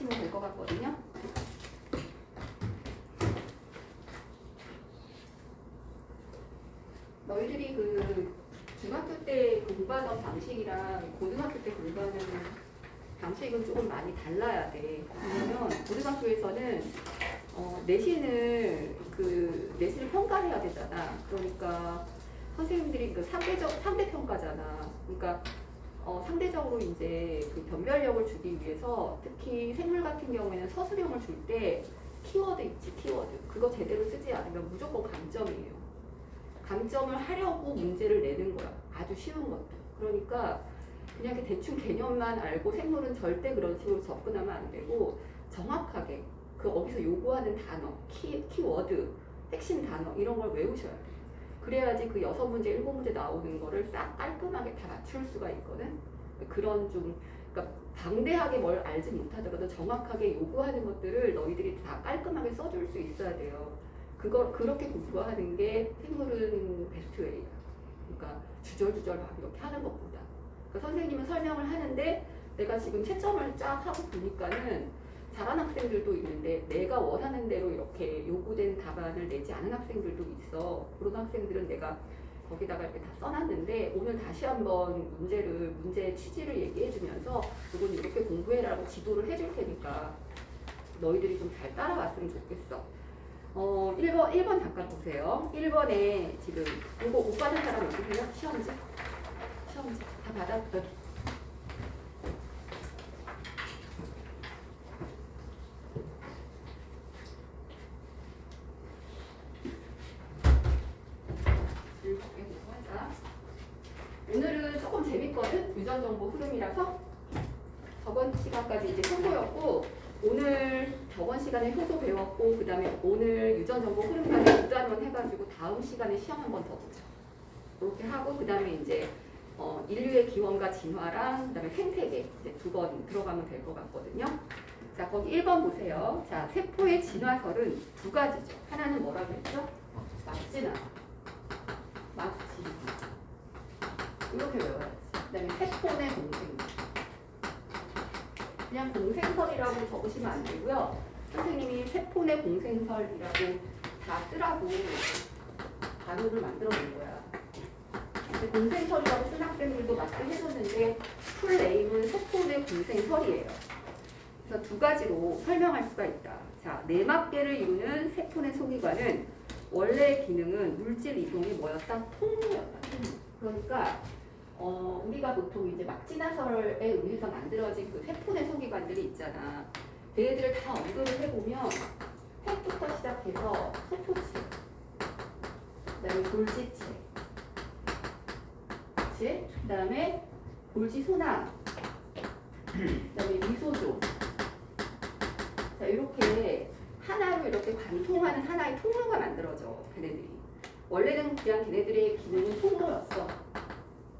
보시면 될 것 같거든요. 너희들이 그 중학교 때 공부하던 방식이랑 고등학교 때 공부하는 방식은 조금 많이 달라야 돼. 왜냐면 고등학교에서는 내신을 평가해야 되잖아. 그러니까 선생님들이 그 상대 평가잖아. 그러니까 상대적으로 이제 그 변별력을 주기 위해서 특히 생물 같은 경우에는 서술형을 줄 때 키워드 있지, 키워드. 그거 제대로 쓰지 않으면 무조건 감점이에요. 감점을 하려고 문제를 내는 거야. 아주 쉬운 것도. 그러니까 그냥 이렇게 대충 개념만 알고 생물은 절대 그런 식으로 접근하면 안 되고 정확하게 그 거기서 요구하는 단어, 키워드, 핵심 단어 이런 걸 외우셔야 돼. 그래야지 그 6문제, 7문제 나오는 거를 싹 깔끔하게 다 맞출 수가 있거든. 그런 좀 그러니까 방대하게 뭘 알지 못하더라도 정확하게 요구하는 것들을 너희들이 다 깔끔하게 써줄 수 있어야 돼요. 그렇게 공부하는 게 생물은 베스트 웨이야. 그러니까 주절주절 막 이렇게 하는 것보다. 그러니까 선생님은 설명을 하는데 내가 지금 채점을 쫙 하고 보니까는 잘하는 학생들도 있는데 내가 원하는 대로 이렇게 요구된 답안을 내지 않은 학생들도 있어. 그런 학생들은 내가 거기다가 이렇게 다 써놨는데 오늘 다시 한번 문제의 취지를 얘기해주면서 이건 이렇게 공부해라고 지도를 해줄 테니까 너희들이 좀 잘 따라왔으면 좋겠어. 1번 잠깐 보세요. 1번에 지금 이거 못 받은 사람 있으세요? 시험지 다 받았어. 오늘은 조금 재밌거든? 유전정보 흐름이라서 저번 시간까지 이제 효소였고 오늘 저번 시간에 효소 배웠고 그 다음에 오늘 유전정보 흐름까지 두 단원 해가지고 다음 시간에 시험 한 번 더 보자. 그렇게 하고 그 다음에 이제 인류의 기원과 진화랑 그 다음에 생태계 이제 2번 들어가면 될 것 같거든요. 자 거기 1번 보세요. 자 세포의 진화설은 두 가지죠. 하나는 뭐라고 했죠? 막진화. 이렇게 외워야지. 그 다음에 세포 내 공생설. 그냥 공생설이라고 적으시면 안 되고요. 선생님이 세포 내 공생설이라고 다 쓰라고 단어를 만들어 놓은 거야. 근데 공생설이라고 쓴 학생들도 맞게 해줬는데 풀 네임은 세포 내 공생설이에요. 그래서 두 가지로 설명할 수가 있다. 자, 내막계를 이루는 세포 내 소기관은 원래 기능은 물질 이동이 뭐였다? 통로였다. 그러니까 우리가 보통 이제 막진화설에 의해서 만들어진 그 세포내 소기관들이 있잖아. 얘네들을 다 언급을 해보면 팩부터 시작해서 세포체, 그 다음에 골지체, 그 다음에 골지소낭, 그 다음에 미소조. 자, 이렇게 하나로 이렇게 관통하는 하나의 통로가 만들어져, 걔네들이. 원래는 그냥 걔네들의 기능은 통로였어.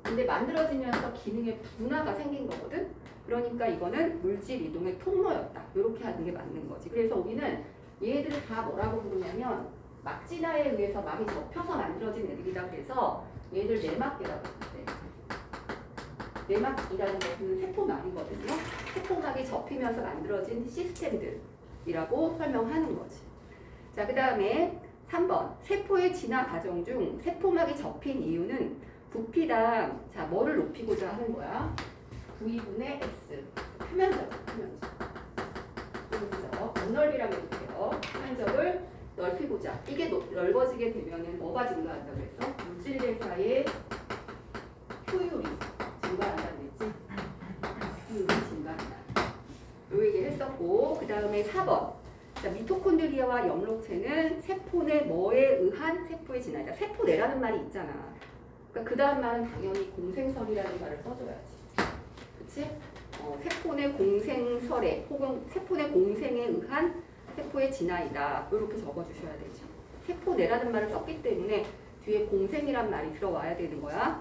근데 만들어지면서 기능의 분화가 생긴 거거든. 그러니까 이거는 물질 이동의 통로였다. 이렇게 하는 게 맞는 거지. 그래서 우리는 얘들을 다 뭐라고 부르냐면 막진화에 의해서 막이 접혀서 만들어진 애들이라 그래서 얘들 내막계라고 부르대. 내막이라는 것은 세포막이거든요. 세포막이 접히면서 만들어진 시스템들이라고 설명하는 거지. 자, 그 다음에 3번. 세포의 진화 과정 중 세포막이 접힌 이유는 부피당, 자, 뭐를 높이고자 하는 거야? V 분의 S. 표면적. 건널비라고 해볼게요. 표면적을 넓히고자. 이게 넓어지게 되면은 뭐가 증가한다고 했어? 물질 대사의 효율이 증가한다고 했지? 효율이 증가한다. 요 얘기를 했었고, 그 다음에 4번. 자, 미토콘드리아와 염록체는 세포 내 뭐에 의한 세포의 진화이다. 세포 내라는 말이 있잖아. 그러니까 그 다음 말은 당연히 공생설이라는 말을 써줘야지. 그치? 세포 내 공생설에 혹은 세포 내 공생에 의한 세포의 진화이다. 이렇게 적어주셔야 되죠. 세포 내라는 말을 썼기 때문에 뒤에 공생이란 말이 들어와야 되는 거야.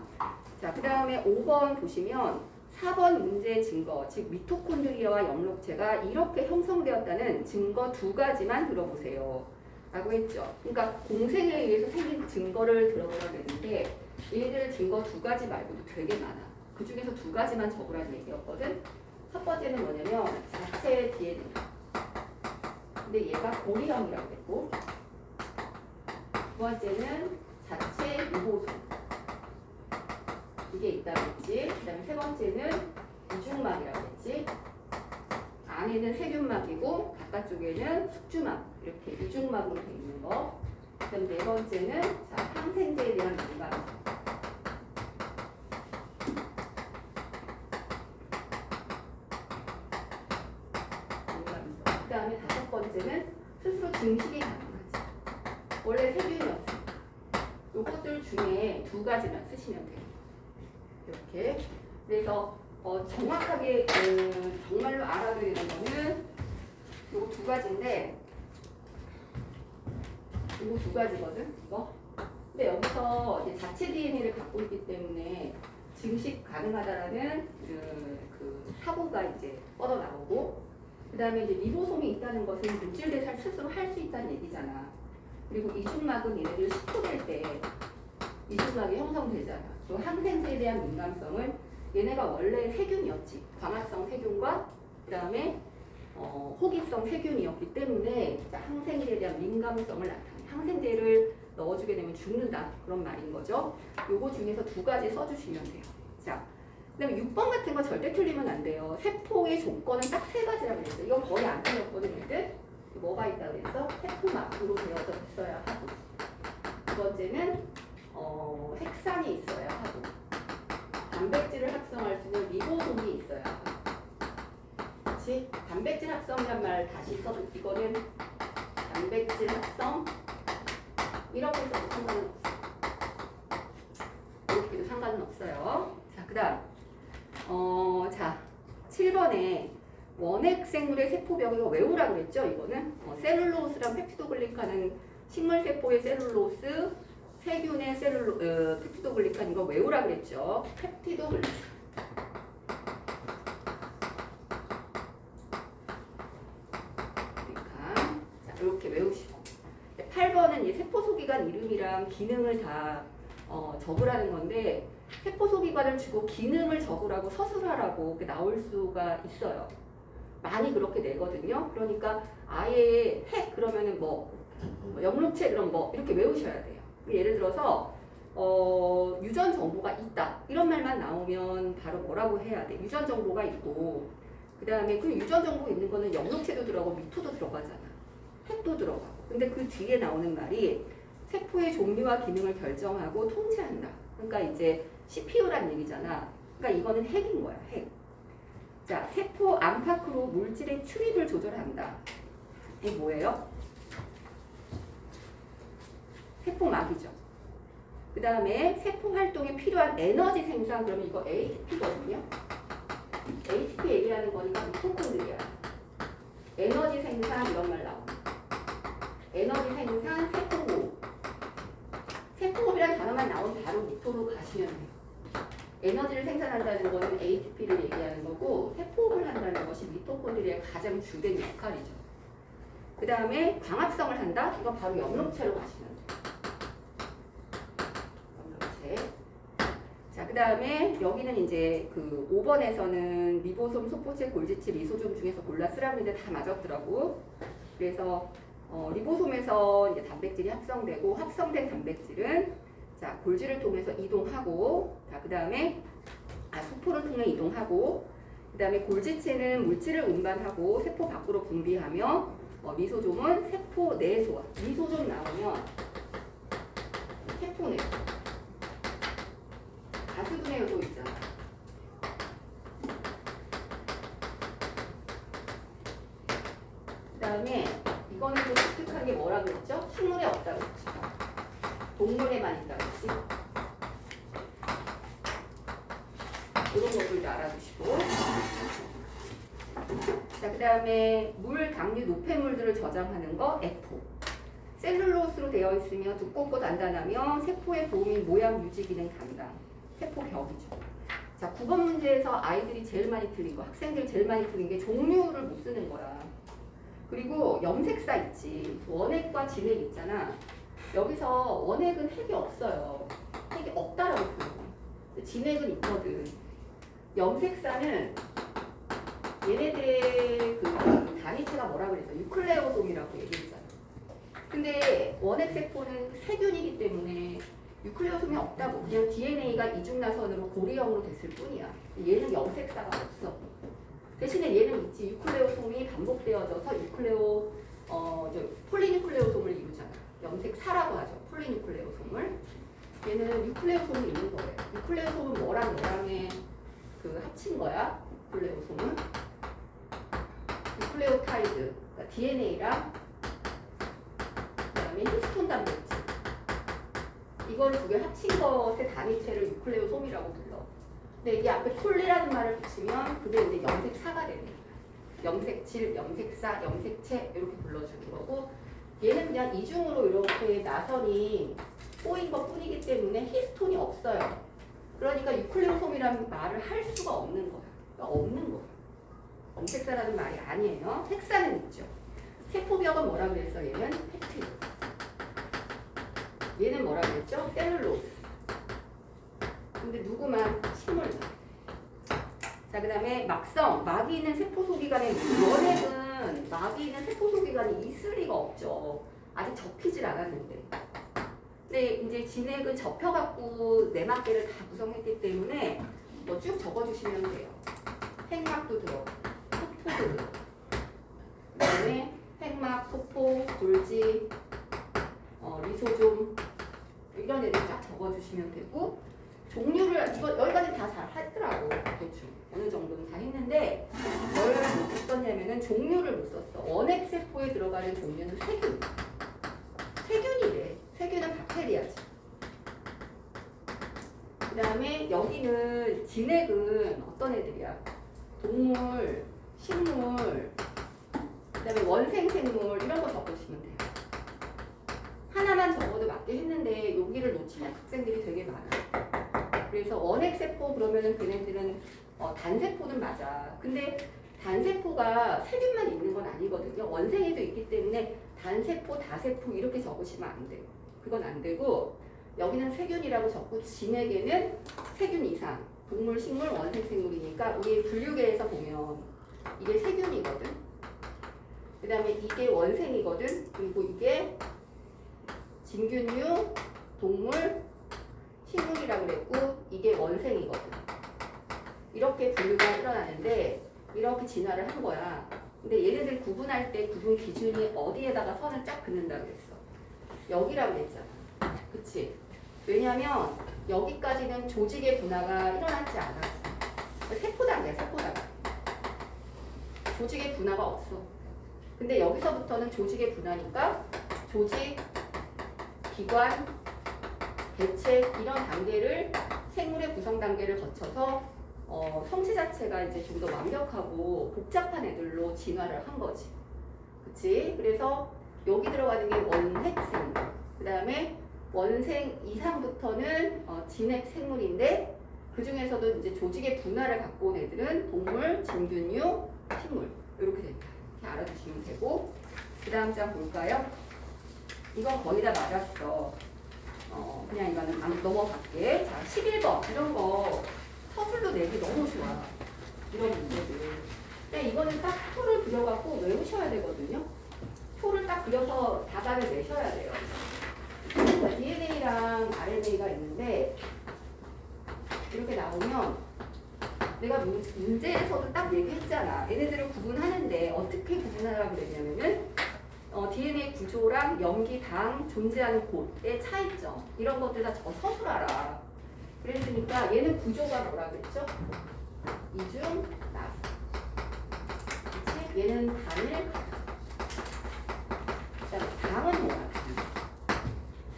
자, 그 다음에 5번 보시면 4번 문제의 증거, 즉 미토콘드리아와 염록체가 이렇게 형성되었다는 증거 2가지만 들어보세요. 라고 했죠. 그러니까 공생에 의해서 생긴 증거를 들어보라고 했는데 얘들 증거 2가지 말고도 되게 많아. 그 중에서 2가지만 적으라는 얘기였거든. 첫 번째는 뭐냐면 자체 DNA. 근데 얘가 고리형이라고 했고, 두 번째는 자체 유보소. 이게 있다고 했지. 그 다음에 세 번째는 이중막이라고 했지. 안에는 세균막이고 바깥쪽에는 숙주막. 이렇게 이중막으로 되어 있는 거. 그 다음에 네 번째는 자, 항생제에 대한 민감성. 그 다음에 다섯 번째는 스스로 증식이 가능하지. 원래 세균이었어. 요것들 중에 두 가지만 쓰시면 돼요. 이렇게. 그래서 정확하게 정말로 알아둬야 되는 거는 요 두 가지인데, 요거 두 가지거든. 이거. 근데 여기서 이제 자체 DNA를 갖고 있기 때문에 증식 가능하다라는 그 사고가 이제 뻗어 나오고, 그 다음에 이제 리보솜이 있다는 것은 물질 대사를 스스로 할 수 있다는 얘기잖아. 그리고 이중막은 얘네들 식후될 때 이중막이 형성되잖아. 또 항생제에 대한 민감성은 얘네가 원래 세균이었지. 광합성 세균과 그 다음에 호기성 세균이었기 때문에 항생제에 대한 민감성을 나타내. 항생제를 넣어주게 되면 죽는다. 그런 말인 거죠. 요거 중에서 두 가지 써주시면 돼요. 자, 그 다음에 6번 같은 거 절대 틀리면 안 돼요. 세포의 조건은 딱 세 가지라고 그랬어요. 이건 거의 안 틀렸거든요. 얘들. 뭐가 있다고 그랬어? 세포막으로 되어져 있어야 하고. 두 번째는 핵산이 있어야 하고. 단백질을 합성할 수 있는 리보솜이 있어야 하고. 그렇지? 단백질 합성이란 말 다시 써도 이거는 단백질 합성 이렇게 써도 상관은 없어요. 이렇게도 상관은 없어요. 자, 그 다음 자 7번에 원핵 생물의 세포벽 이거 외우라고 그랬죠? 이거는 셀룰로스랑 펩티도글리칸은 식물세포의 셀룰로스, 세균의 펩티도글리칸 이거 외우라고 그랬죠? 펩티도글리칸. 자, 이렇게 외우시고 8번은 이 세포소기관 이름이랑 기능을 다 적으라는 건데 세포소기관을 주고 기능을 적으라고 서술하라고 나올 수가 있어요. 많이 그렇게 내거든요. 그러니까 아예 핵 그러면은 영록체 그럼 이렇게 외우셔야 돼요. 예를 들어서 유전 정보가 있다 이런 말만 나오면 바로 뭐라고 해야 돼. 유전 정보가 있고 그 다음에 그 유전 정보 있는 거는 영록체도 들어가고 미토도 들어가잖아. 핵도 들어가고. 근데 그 뒤에 나오는 말이 세포의 종류와 기능을 결정하고 통제한다. 그러니까 이제 CPU란 얘기잖아. 그러니까 이거는 핵인 거야. 핵. 자, 세포 안팎으로 물질의 출입을 조절한다. 이게 뭐예요? 세포막이죠. 그 다음에 세포 활동에 필요한 에너지 생산, 그러면 이거 ATP거든요. ATP 얘기하는 거니까 미토콘드리아. 에너지 생산 이런 말 나옵니다. 에너지 생산 세포호흡. 세포호흡이라는 단어만 나오면 바로 미토로 가시면 돼요. 에너지를 생산한다는 거는 ATP를 얘기하는 거고 세포호흡을 한다는 것이 미토콘드리아의 가장 주된 역할이죠. 그 다음에 광합성을 한다? 이건 바로 염록체로 가시면 돼요. 염록체. 자, 그 다음에 여기는 이제 그 5번에서는 리보솜, 소포체, 골지체, 리소솜 중에서 골라 쓰라고 했는데 다 맞았더라고. 그래서 리보솜에서 이제 단백질이 합성되고 합성된 단백질은 자, 골지를 통해서 이동하고 자, 그 다음에 소포를 통해 이동하고 그 다음에 골지체는 물질을 운반하고 세포 밖으로 분비하며 미소솜은 세포 내 소화. 미소솜 나오면 세포 내 가스분해 요소 있잖아. 그 다음에 이거는 또 독특한 게 뭐라고 했죠? 식물에 없다고 했죠. 동물에만 있다고 했지. 이런 것들도 알아두시고. 자, 그 다음에 물, 당류, 노폐물들을 저장하는 거 F. 셀룰로스로 되어 있으며 두껍고 단단하며 세포의 보호및 모양 유지 기능 담당. 세포벽이죠. 자, 9번 문제에서 아이들이 제일 많이 틀린 거, 학생들이 제일 많이 틀린 게 종류를 못 쓰는 거야. 그리고 염색사 있지. 원핵과 진핵 있잖아. 여기서 원핵은 핵이 없어요. 핵이 없다라고 표현해. 진핵은 있거든. 염색사는 얘네들의 그 단위체가 뭐라 그랬어? 유클레오솜이라고 얘기했잖아. 근데 원핵세포는 세균이기 때문에 유클레오솜이 없다고. 그냥 DNA가 이중나선으로 고리형으로 됐을 뿐이야. 얘는 염색사가 없어. 대신에 얘는 있지. 유클레오솜이 반복되어져서 폴리뉴클레오솜을 이루잖아. 염색사라고 하죠. 폴리뉴클레오솜을. 얘는 유클레오솜이 있는 거예요. 유클레오솜은 뭐랑 뭐랑의 그 합친 거야. 유클레오솜은 유클레오타이드, 그러니까 DNA랑 그다음에 히스톤 단백질. 이거를 두 개 합친 것의 단위체를 유클레오솜이라고 불러. 근데 이게 앞에 폴리라는 말을 붙이면 그게 이제 염색사가 되는 거야. 염색질, 염색사, 염색체 이렇게 불러주는 거고, 얘는 그냥 이중으로 이렇게 나선이 꼬인 것 뿐이기 때문에 히스톤이 없어요. 그러니까 유클레오솜이라는 말을 할 수가 없는 거야. 그러니까 없는 거야. 염색사라는 말이 아니에요. 색사는 있죠. 세포벽은 뭐라 그랬어? 얘는 팩트. 얘는 뭐라 그랬죠? 셀룰로스. 근데 누구만? 식물만. 자, 그 다음에 막성, 막이 있는 세포 소기관에 원핵은 막이 있는 세포 소기관이 있을 리가 없죠. 아직 접히질 않았는데. 근데 이제 진핵은 접혀갖고 내막계를 다 구성했기 때문에 뭐 쭉 적어주시면 돼요. 핵막도 들어, 소포도 들어. 그 다음에 핵막, 소포, 골지, 리소좀 이런 애들 쫙 적어주시면 되고, 종류를 이거 여기까지 다 잘 했더라고. 대충 어느 정도는 다 했는데 뭘 못 썼냐면은 종류를 못 썼어. 원핵세포에 들어가는 종류는 세균. 세균이래. 세균은 박테리아지. 그 다음에 여기는 진핵은 어떤 애들이야? 동물, 식물, 그 다음에 원생생물 이런 거 적어주시면 돼요. 하나만 적어도 맞게 했는데 여기를 놓치는 학생들이 되게 많아. 그래서 원핵세포 그러면은 걔네들은 단세포는 맞아. 근데 단세포가 세균만 있는 건 아니거든요. 원생에도 있기 때문에 단세포, 다세포 이렇게 적으시면 안 돼요. 그건 안 되고 여기는 세균이라고 적고 진에게는 세균 이상 동물, 식물, 원생생물이니까 우리 분류계에서 보면 이게 세균이거든. 그 다음에 이게 원생이거든. 그리고 이게 진균류, 동물, 식물이라고 그랬고 이게 원생이거든. 이렇게 분류가 일어나는데 이렇게 진화를 한 거야. 근데 얘네들 구분할 때 구분 기준이 어디에다가 선을 쫙 긋는다 그랬어. 여기라고 그랬잖아. 그치? 왜냐면 여기까지는 조직의 분화가 일어나지 않았어. 세포 단계야, 세포 단계. 조직의 분화가 없어. 근데 여기서부터는 조직의 분화니까 조직, 기관, 개체 이런 단계를 생물의 구성 단계를 거쳐서 성체 자체가 이제 좀 더 완벽하고 복잡한 애들로 진화를 한 거지. 그치? 그래서 여기 들어가는 게 원핵생물. 그 다음에 원생 이상부터는 진핵 생물인데 그 중에서도 이제 조직의 분화를 갖고 온 애들은 동물, 진균류, 식물 이렇게 된다. 이렇게 알아두시면 되고 그 다음 장 볼까요? 이건 거의 다 맞았어. 그냥 이거는 넘어갈게. 자, 11번 이런 거 서술로 내기 너무 좋아. 이런 문제들. 근데 이거는 딱 표를 그려갖고 외우셔야 되거든요. 표를 딱 그려서 답안을 내셔야 돼요. DNA랑 RNA가 있는데 이렇게 나오면 내가 문제에서도 딱 얘기했잖아. 얘네들을 구분하는데 어떻게 구분하라고 그랬냐면은 DNA 구조랑 염기, 당, 존재하는 곳의 차이점 이런 것들 다 서술하라. 그랬으니까 얘는 구조가 뭐라 그랬죠? 이중, 나선. 그치? 얘는 단일, 그다음에 당은 뭐야?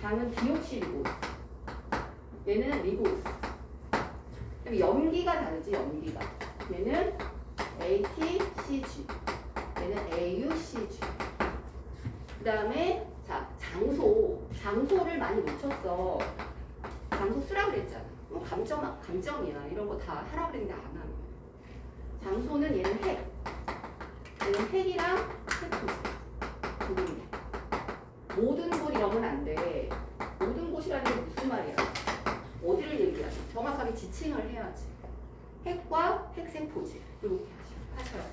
당은 디옥시리보스. 얘는 리보스. 그다음에 염기가 다르지, 염기가. 얘는 ATCG. 얘는 AUCG. 그 다음에 자 장소를 많이 놓쳤어. 장소 쓰라 그랬잖아. 감점이야. 이런 거 다 하라 그랬는데 안 하면. 장소는 얘는 핵. 얘는 핵이랑 세포지. 구분해. 모든 곳 이러면 안 돼. 모든 곳이라는 게 무슨 말이야? 어디를 얘기하지? 정확하게 지칭을 해야지. 핵과 핵세포지. 이렇게 하셔야 돼.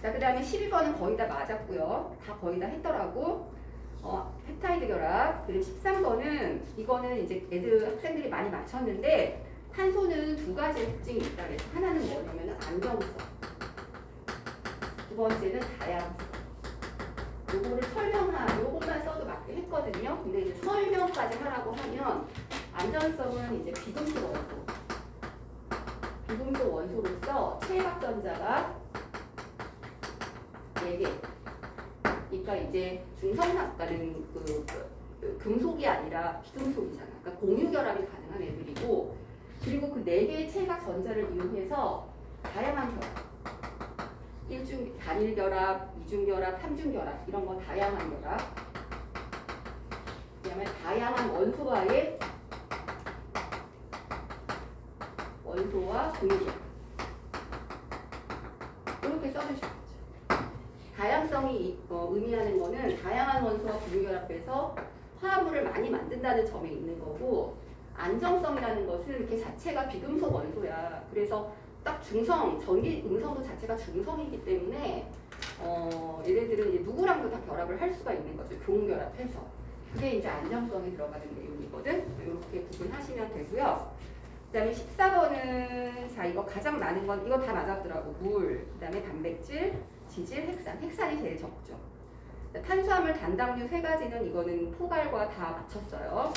자, 그 다음에 12번은 거의 다 맞았고요. 다 거의 다 했더라고. 펩타이드 결합. 그리고 13번은 이거는 이제 학생들이 많이 맞췄는데 탄소는 두 가지 특징이 있다 그래서 하나는 뭐냐면은 안정성. 두 번째는 다양성. 요거를 요것만 써도 맞게 했거든요. 근데 이제 설명까지 하라고 하면 안전성은 이제 비금속 원소. 비금속 원소로서 체박전자가 4개. 그러니까 이제 중성상가는 금속이 아니라 비금속이잖아. 그러니까 공유 결합이 가능한 애들이고, 그리고 그 4개의 체각 전자를 이용해서 다양한 결합. 단일 결합, 이중 결합, 삼중 결합 이런 거 다양한 결합. 그다음에 다양한 원소와 공유 결합. 이렇게 써주시면 되죠. 다양성이 의미하는 거는 다양한 원소와 공유 결합해서 화합물을 많이 만든다는 점에 있는 거고, 안정성이라는 것은 이렇게 자체가 비금속 원소야. 그래서 딱 중성, 전기 음성도 자체가 중성이기 때문에 얘네들은 이제 누구랑도 다 결합을 할 수가 있는 거죠. 교훈결합해서. 그게 이제 안정성이 들어가는 내용이거든. 이렇게 구분하시면 되고요. 그 다음에 14번은 자 이거 가장 많은 건 이거 다 맞았더라고. 물, 그 다음에 단백질, 지질, 핵산. 핵산이 제일 적죠. 탄수화물, 단당류 3가지는 이거는 포괄과 다 맞췄어요.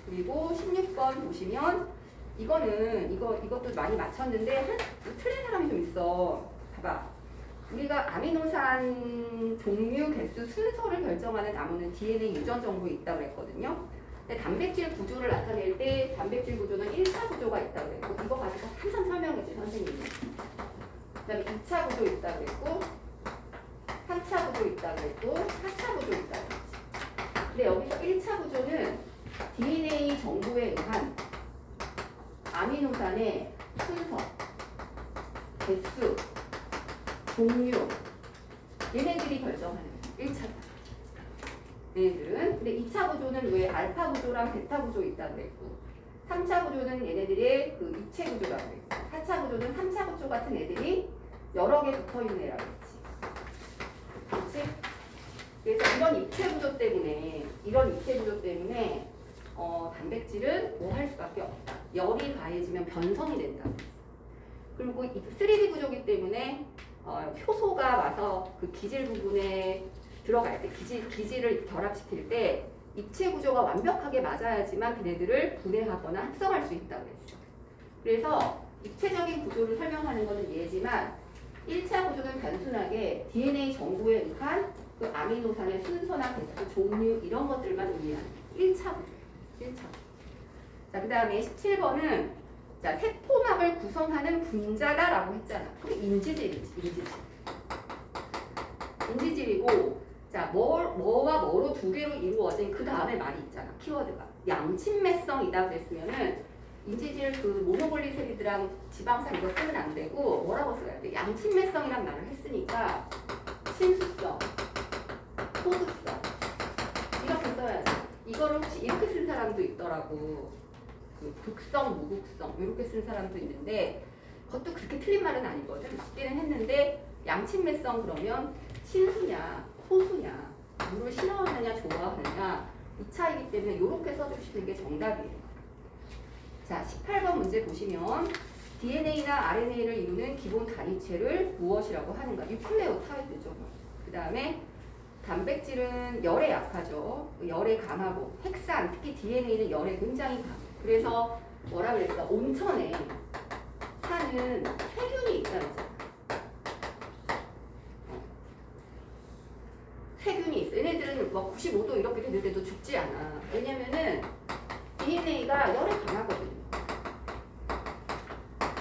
그리고 16번 보시면 이것도 많이 맞췄는데 틀린 사람이 좀 있어. 봐봐. 우리가 아미노산 종류, 개수, 순서를 결정하는 암호는 DNA 유전 정보에 있다고 그랬거든요. 근데 단백질 구조를 나타낼 때 단백질 구조는 1차 구조가 있다고 그랬고, 이거 가지고 항상 설명했지 선생님이. 그다음에 2차 구조 있다고 그랬고, 3차 구조 있다고 그랬고, 4차 구조 있다고 그랬지. 근데 여기서 1차 구조는 DNA 정보에 의한 아미노산의 순서, 개수, 종류 얘네들이 결정하는 1차 얘네들은. 근데 2차 구조는 왜 알파 구조랑 베타 구조 있다고 그랬고, 3차 구조는 얘네들의 그 입체 구조라고 그랬고, 4차 구조는 3차 구조 같은 애들이 여러 개 붙어 있는 애라고 그랬지. 그렇지? 그래서 이런 입체 구조 때문에 단백질은 뭐 할 수밖에 없다. 열이 가해지면 변성이 된다. 그리고 3D 구조이기 때문에 효소가 와서 그 기질 부분에 들어갈 때 기질을 결합시킬 때 입체 구조가 완벽하게 맞아야지만 걔네들을 분해하거나 합성할 수 있다고 했어. 그래서 입체적인 구조를 설명하는 것은 예지만 1차 구조는 단순하게 DNA 정보에 의한 그 아미노산의 순서나 개수, 종류 이런 것들만 의미하는 1차 구조. 1차. 자, 그 다음에 17번은 자, 세포막을 구성하는 분자다라고 했잖아. 그게 인지질이지, 인지질이고, 자, 뭐와 뭐로 두 개로 이루어진 그 다음에 말이 있잖아. 키워드가. 양친매성이다 그랬으면은 인지질 그 모노글리세리드랑 지방산 이거 쓰면 안 되고 뭐라고 써야 돼? 양친매성이란 말을 했으니까 친수성, 소수성 이렇게 써야지. 이거를 혹시 이렇게 쓴 사람도 있더라고. 그 극성, 무극성 이렇게 쓴 사람도 있는데 그것도 그렇게 틀린 말은 아니거든. 맞기는 했는데 양친매성 그러면 친수냐 소수냐 물을 싫어하느냐 좋아하느냐 이 차이기 때문에 이렇게 써주시는 게 정답이에요. 자, 18번 문제 보시면 DNA나 RNA를 이루는 기본 단위체를 무엇이라고 하는가? 뉴클레오타이드죠. 그 다음에 단백질은 열에 약하죠. 열에 강하고 핵산, 특히 DNA는 열에 굉장히 강해요. 그래서 뭐라 그랬어? 온천에 사는 세균이 있다 그랬잖아. 세균이 있어. 얘네들은 막 95도 이렇게 되는데도 죽지 않아. 왜냐면은 DNA가 열에 강하거든요.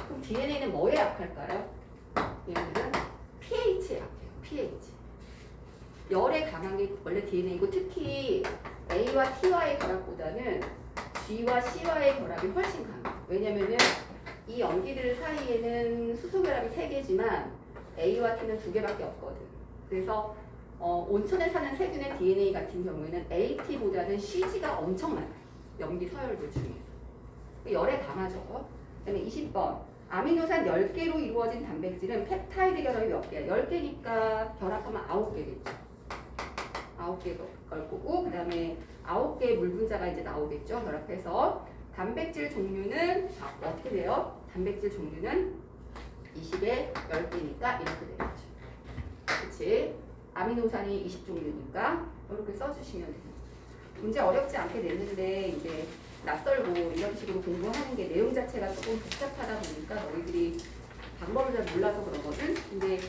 그럼 DNA는 뭐에 약할까요? 얘네들은 pH에 약해요. pH. 열에 강한 게 원래 DNA고 특히 A와 T와의 결합보다는 G와 C와의 결합이 훨씬 강해요. 왜냐면은 이 염기들 사이에는 수소 결합이 3개지만 A와 T는 2개밖에 없거든. 그래서 온천에 사는 세균의 DNA 같은 경우에는 AT보다는 CG가 엄청 많아요. 염기 서열들 중에서. 열에 강하죠. 그 다음에 20번. 아미노산 10개로 이루어진 단백질은 펩타이드 결합이 몇 개야? 10개니까 결합하면 9개겠죠. 9개 걸 거고, 그 다음에 9개의 물 분자가 이제 나오겠죠. 결합해서. 단백질 종류는 어떻게 돼요? 단백질 종류는 20에 10개니까 이렇게 되겠죠. 그치? 아미노산이 20종류니까 이렇게 써주시면 돼요. 문제 어렵지 않게 냈는데 이제 낯설고 이런 식으로 공부하는 게 내용 자체가 조금 복잡하다 보니까 너희들이 방법을 잘 몰라서 그러거든. 근데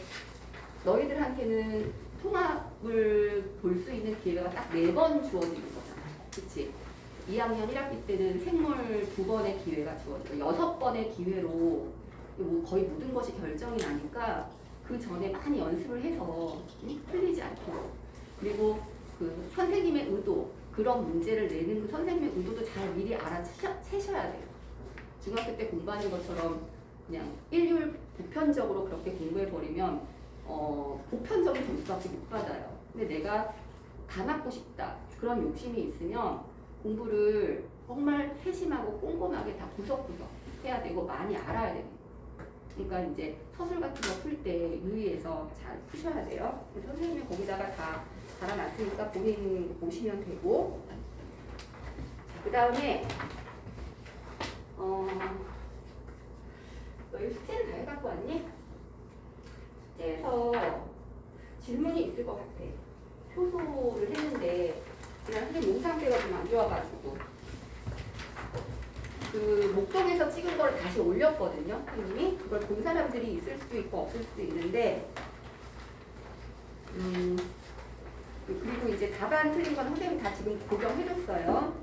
너희들한테는 통합을 볼 수 있는 기회가 딱 4번 주어지는 거잖아. 그치? 2학년 1학기 때는 생물 2번의 기회가 주어지고 6번의 기회로 뭐 거의 모든 것이 결정이 나니까 그 전에 많이 연습을 해서 틀리지 않도록, 그리고 그 선생님의 의도, 그런 문제를 내는 그 선생님의 의도도 잘 미리 알아채셔야 돼요. 중학교 때 공부하는 것처럼 그냥 일률 보편적으로 그렇게 공부해버리면 보편적인 점수밖에 못 받아요. 근데 내가 다 맞고 싶다, 그런 욕심이 있으면 공부를 정말 세심하고 꼼꼼하게 다 구석구석 해야 되고 많이 알아야 됩니다. 그러니까 이제 서술 같은 거 풀 때 유의해서 잘 푸셔야 돼요. 선생님이 거기다가 다 달아놨으니까 본인 보시면 되고. 그 다음에 너희 숙제는 다 해갖고 왔니? 숙제에서 질문이 있을 것 같아. 효소를 했는데 그냥 선생님 몸 상태가 좀 안 좋아가지고 그 목동에서 찍은 걸 다시 올렸거든요. 선생님이 그걸 본 사람들이 있을 수도 있고 없을 수도 있는데 그리고 이제 답안 틀린 건 선생님 다 지금 고정해줬어요.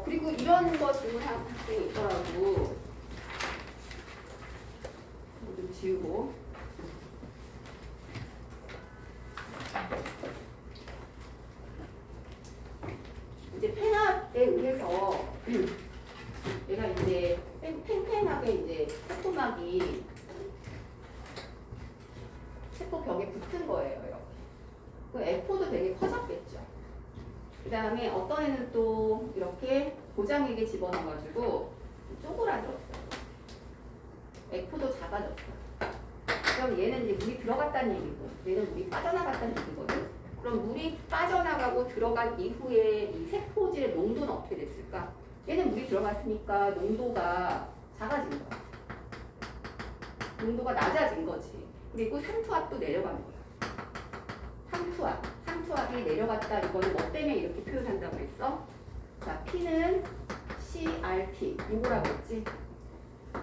그리고 이런 거 질문한 학생이 있더라고. 이거 좀 지우고. 이제 팽합에 의해서 얘가 이제 팽팽하게 이제 세포막이 세포벽에 붙은 거예요. 이렇게. 그 F도 되게 커졌겠죠. 그 다음에 어떤 애는 또 이렇게 고장에게 집어넣어가지고 쪼그라들었어요. F도 작아졌어요. 그럼 얘는 이제 물이 들어갔다는 얘기고, 얘는 물이 빠져나갔다는 얘기거든. 그럼 물이 빠져나가고 들어간 이후에 이 세포질의 농도는 어떻게 됐을까? 얘는 물이 들어갔으니까 농도가 작아진 거야. 농도가 낮아진 거지. 그리고 삼투압도 내려간 거야. 삼투압이 내려갔다. 이거는 뭐 때문에 이렇게 표현한다고 했어? 자, P는 CRT 이거라고 했지.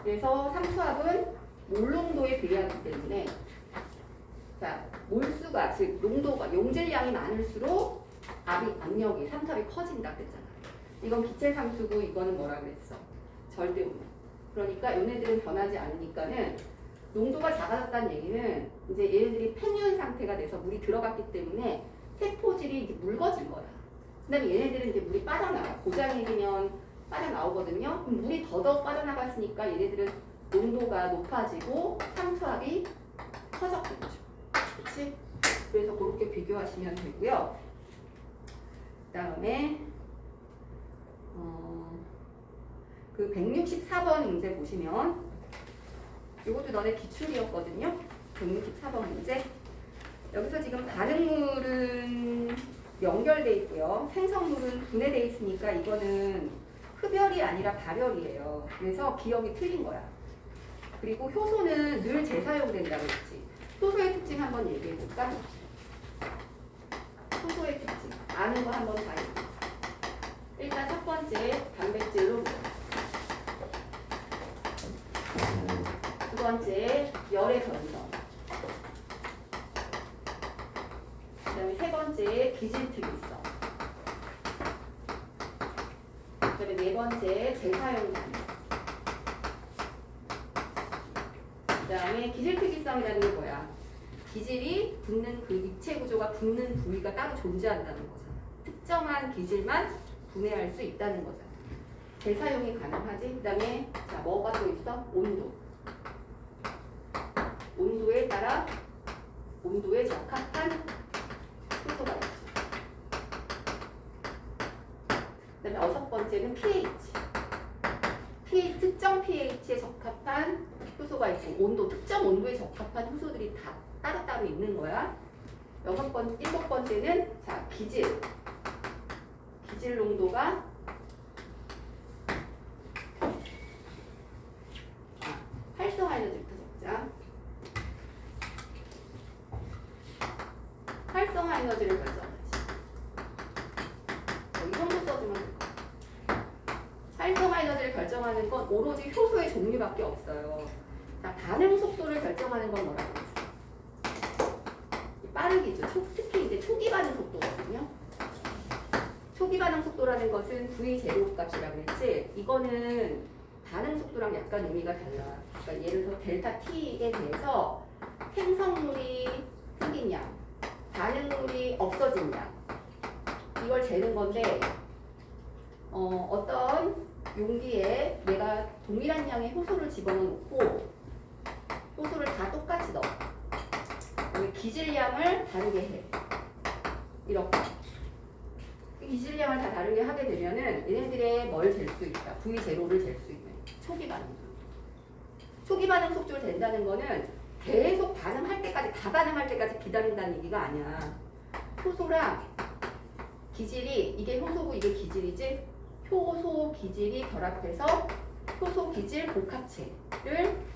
그래서 삼투압은 몰농도에 비례하기 때문에 자, 몰수가 즉 농도가 용질량이 많을수록 압력이 삼투압이 커진다 그랬잖아. 이건 기체 상수고 이거는 뭐라 그랬어? 절대 온도. 그러니까 얘네들은 변하지 않으니까는 농도가 작아졌다는 얘기는 이제 얘네들이 팽윤 상태가 돼서 물이 들어갔기 때문에 세포질이 이제 묽어진 거야. 그다음에 얘네들은 이제 물이 빠져나가. 고장이면 빠져나오거든요. 그럼 물이 더더욱 빠져나갔으니까 얘네들은 농도가 높아지고 삼투압이 커졌겠죠. 그렇지? 그래서 그렇게 비교하시면 되고요. 그 다음에 그 164번 문제 보시면 이것도 너네 기출이었거든요. 164번 문제. 여기서 지금 반응물은 연결돼 있고요. 생성물은 분해돼 있으니까 이거는 흡열이 아니라 발열이에요. 그래서 기억이 틀린 거야. 그리고 효소는 늘 재사용된다고 했지. 효소의 특징 한번 얘기해볼까? 효소의 특징. 아는 거 한번 봐요. 일단 첫 번째 단백질로 두 번째 열의 변성. 그 다음에 세 번째 기질특이성. 그 다음에 네 번째 재사용 가능. 그 다음에 기질특이성이라는 게 뭐야? 기질이 붙는 그 입체 구조가 붙는 부위가 따로 존재한다는 거잖아. 특정한 기질만 분해할 수 있다는 거잖아. 재사용이 가능하지. 그 다음에 자 뭐가 또 있어? 온도. 온도에 따라 온도에 적합한 효소가 있지. 그 다음에 6번째는 pH. 특정 pH에 적합한 효소가 있고 온도, 특정 온도에 적합한 효소들이 다 따로따로 있는 거야. 일곱 번째는 자, 기질 농도가 활성화 에너지부터 적자. 활성화 에너지를 결정하지. 이 정도 써주면 될 것 같아요. 활성화 에너지를 결정하는 건 오로지 효소의 종류밖에 없어요. 자, 반응 속도를 결정하는 건 뭐라고 했어요? 빠르기죠. 특히 이제 초기 반응 속도거든요. 초기 반응 속도라는 것은 V0 값이라고 했지. 이거는 반응 속도랑 약간 의미가 달라. 그러니까 예를 들어 델타 T에 대해서 생성물이 생긴 양, 반응물이 없어진 양, 이걸 재는 건데 어떤 용기에 내가 동일한 양의 효소를 집어넣고 효소를 다 똑같이 넣어. 기질량을 다르게 해. 이렇게. 기질량을 다 다르게 하게 되면은 얘네들의 뭘 잴 수 있다. V0를 잴 수 있는 초기 반응. 초기 반응 속도를 잰다는 거는 계속 반응할 때까지, 다 반응할 때까지 기다린다는 얘기가 아니야. 효소랑 기질이, 이게 효소고 이게 기질이지? 효소 기질이 결합해서 효소 기질 복합체를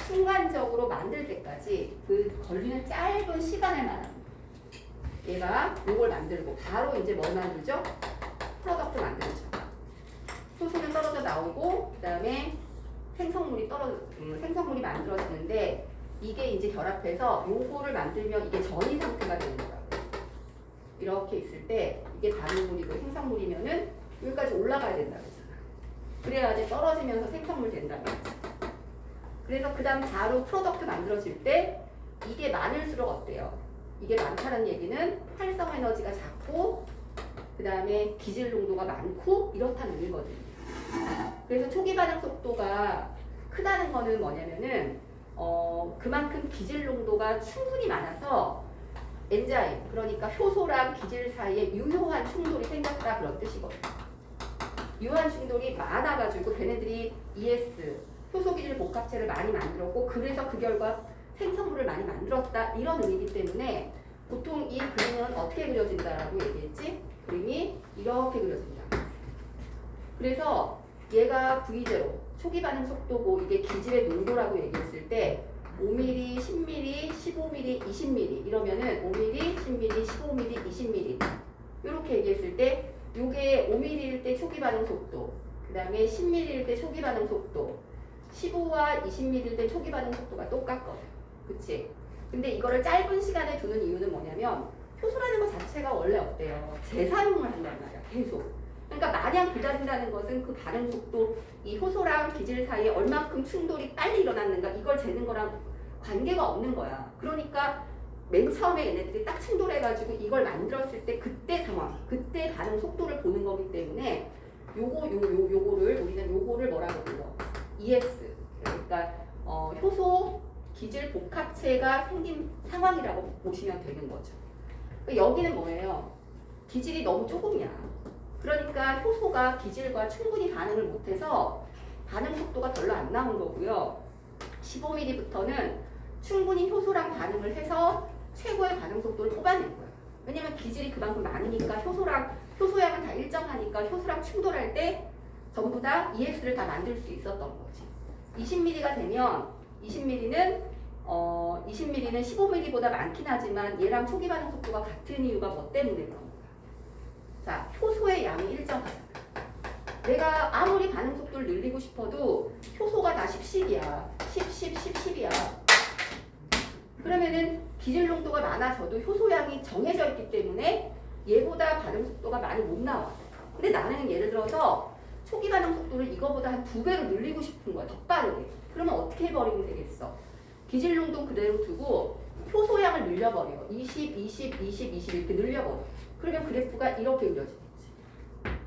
순간적으로 만들 때까지 그 걸리는 짧은 시간을 말합니다. 얘가 이걸 만들고 바로 이제 뭘 만들죠? 프로덕트 만들죠. 효소는 떨어져 나오고 그 다음에 생성물이 생성물이 만들어지는데 이게 이제 결합해서 요거를 만들면 이게 전이 상태가 되는 거라고. 이렇게 있을 때 이게 반응물이고 생성물이면은 여기까지 올라가야 된다고 했잖아. 그래야지 떨어지면서 생성물 된다고 했지. 그래서 그 다음 바로 프로덕트 만들어질 때 이게 많을수록 어때요? 이게 많다는 얘기는 활성 에너지가 작고 그 다음에 기질 농도가 많고 이렇다는 의미거든요. 그래서 초기 반응 속도가 크다는 거는 뭐냐면은 그만큼 기질 농도가 충분히 많아서 엔자임, 그러니까 효소랑 기질 사이에 유효한 충돌이 생겼다 그런 뜻이거든요. 유효한 충돌이 많아가지고 걔네들이 ES, 효소 기질 복합체를 많이 만들었고 그래서 그 결과 생성물을 많이 만들었다 이런 의미이기 때문에 보통 이 그림은 어떻게 그려진다라고 얘기했지? 그림이 이렇게 그려진다. 그래서 얘가 V0 초기 반응 속도고 이게 기질의 농도라고 얘기했을 때 5mm, 10mm, 15mm, 20mm 이러면은 5mm, 10mm, 15mm, 20mm 이렇게 얘기했을 때 요게 5mm일 때 초기 반응 속도, 그 다음에 10mm일 때 초기 반응 속도, 15와 20mm일 때 초기 반응 속도가 똑같거든. 그치? 근데 이거를 짧은 시간에 두는 이유는 뭐냐면 효소라는 것 자체가 원래 어때요? 재사용을 한단 말이야. 계속. 그러니까 마냥 기다린다는 것은 그 반응 속도, 이 효소랑 기질 사이에 얼만큼 충돌이 빨리 일어났는가 이걸 재는 거랑 관계가 없는 거야. 그러니까 맨 처음에 얘네들이 딱 충돌해가지고 이걸 만들었을 때 그때 상황, 그때 반응 속도를 보는 거기 때문에 요거를 우리는 요거를 뭐라고 불러? ES. 그러니까 효소 기질 복합체가 생긴 상황이라고 보시면 되는 거죠. 여기는 뭐예요? 기질이 너무 조금이야. 그러니까 효소가 기질과 충분히 반응을 못해서 반응 속도가 별로 안 나온 거고요. 15mm부터는 충분히 효소랑 반응을 해서 최고의 반응 속도를 뽑아낸 거예요. 왜냐면 기질이 그만큼 많으니까 효소량은 다 일정하니까 효소랑 충돌할 때 전부 다 ES를 다 만들 수 있었던 거지. 20mm가 되면 20mm는 15mm보다 많긴 하지만 얘랑 초기 반응 속도가 같은 이유가 뭐 때문에 그런 거야. 자, 효소의 양이 일정하다. 내가 아무리 반응 속도를 늘리고 싶어도 효소가 다 10이야. 10이야. 그러면은 기질 농도가 많아져도 효소량이 정해져 있기 때문에 얘보다 반응 속도가 많이 못 나와. 근데 나는 예를 들어서 초기 반응 속도를 이거보다 한 2배로 늘리고 싶은 거야. 더 빠르게. 그러면 어떻게 해버리면 되겠어? 기질 농도 그대로 두고 효소량을 늘려버려. 20 이렇게 늘려버려. 그러면 그래프가 이렇게 그려지겠지.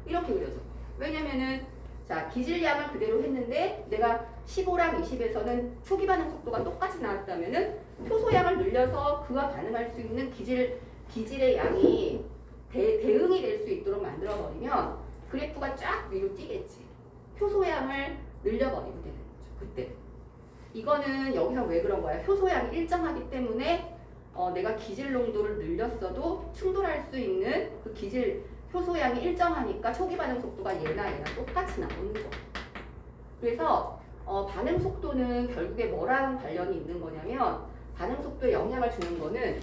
이렇게 그려져. 왜냐면은 자, 기질량을 그대로 했는데 내가 15랑 20에서는 초기 반응 속도가 똑같이 나왔다면은 효소량을 늘려서 그와 반응할 수 있는 기질의 양이 대응이 될 수 있도록 만들어버리면 그래프가 쫙 위로 뛰겠지. 효소량을 늘려버리면 되는 거죠. 그때. 이거는 여기서 왜 그런 거야? 효소량이 일정하기 때문에 내가 기질 농도를 늘렸어도 충돌할 수 있는 그 기질 효소량이 일정하니까 초기 반응 속도가 얘나 똑같이 나오는 거. 그래서 반응 속도는 결국에 뭐랑 관련이 있는 거냐면 반응 속도에 영향을 주는 거는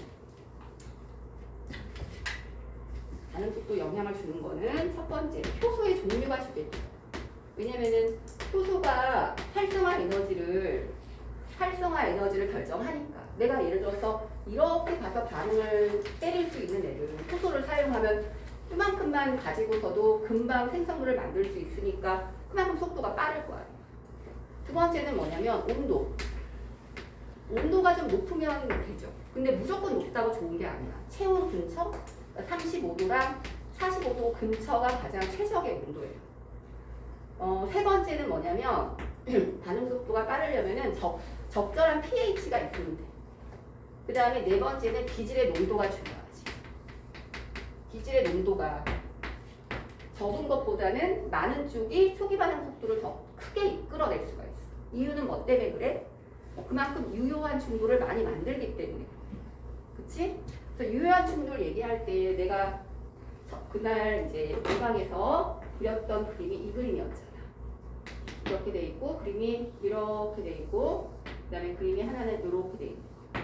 첫 번째 효소의 종류가 주겠죠. 왜냐면은 효소가 활성화 에너지를 결정하니까 내가 예를 들어서 이렇게 가서 반응을 때릴 수 있는 애를 효소를 사용하면 그만큼만 가지고서도 금방 생성물을 만들 수 있으니까 그만큼 속도가 빠를 거야. 두 번째는 뭐냐면 온도. 온도가 좀 높으면 되죠. 근데 무조건 높다고 좋은 게 아니야. 체온 근처 35도랑 45도 근처가 가장 최적의 온도예요. 세 번째는 뭐냐면 반응 속도가 빠르려면은 적절한 pH가 있으면 돼. 그 다음에 네 번째는 기질의 농도가 중요하지. 기질의 농도가 적은 것보다는 많은 쪽이 초기 반응 속도를 더 크게 이끌어낼 수가 있어. 이유는 뭐 때문에 그래? 그만큼 유효한 충돌을 많이 만들기 때문에. 그치? 그래서 유효한 충돌 얘기할 때 내가 그날 이제 일방에서 그렸던 그림이 이 그림이었잖아. 이렇게 돼 있고 그림이 이렇게 돼 있고 그 다음에 그림이 하나는 이렇게 돼 있는 거.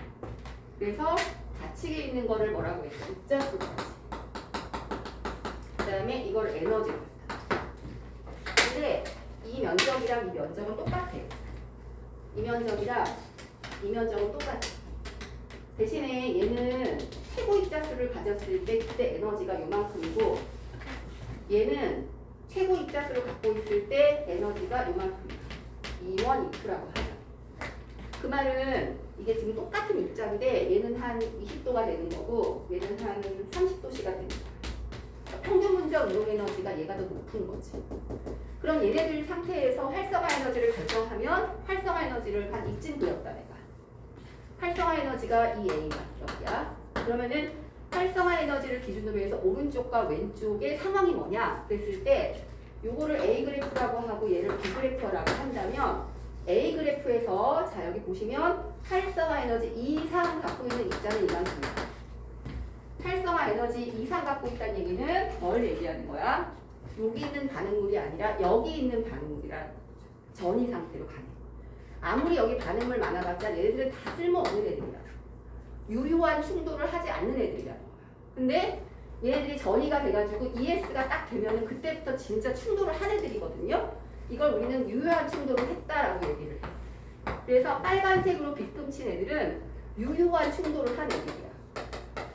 그래서 좌측에 있는 거를 뭐라고 했어? 입자수로 하지. 그 다음에 이걸 에너지로 한다. 근데 이 면적이랑 이 면적은 똑같아. 이 면적이랑 이 면적은 똑같아. 대신에 얘는 최고 입자수를 가졌을 때 그때 에너지가 요만큼이고 얘는 최고 입자수를 갖고 있을 때 에너지가 요만큼이야. 2원 2Q라고 하자. 그 말은 이게 지금 똑같은 입자인데 얘는 한 20도가 되는 거고 얘는 한 30도씨가 되는 거야. 평균 분자 운동 에너지가 얘가 더 높은 거지. 그럼 얘네들 상태에서 활성화 에너지를 결정하면 활성화 에너지를 한 이쯤 그렸다 내가. 활성화 에너지가 이 A가 여기야. 그러면은 활성화 에너지를 기준으로 해서 오른쪽과 왼쪽의 상황이 뭐냐 그랬을 때 요거를 A 그래프라고 하고 얘를 B 그래프라고 한다면 A 그래프에서 자 여기 보시면 활성화 에너지 이상 갖고 있는 입자는 이만큼이야. 활성화 에너지 이상 갖고 있다는 얘기는 뭘 얘기하는 거야? 여기 있는 반응물이 아니라 여기 있는 반응물이라는 거죠. 전이 상태로 가는. 아무리 여기 반응물 많아봤자 얘네들은 다 쓸모없는 애들이야. 유효한 충돌을 하지 않는 애들이라는 거야. 근데 얘네들이 전이가 돼가지고 ES가 딱 되면은 그때부터 진짜 충돌을 한 애들이거든요. 이걸 우리는 유효한 충돌을 했다라고 얘기를 해. 그래서 빨간색으로 빗금친 애들은 유효한 충돌을 한 애들이야.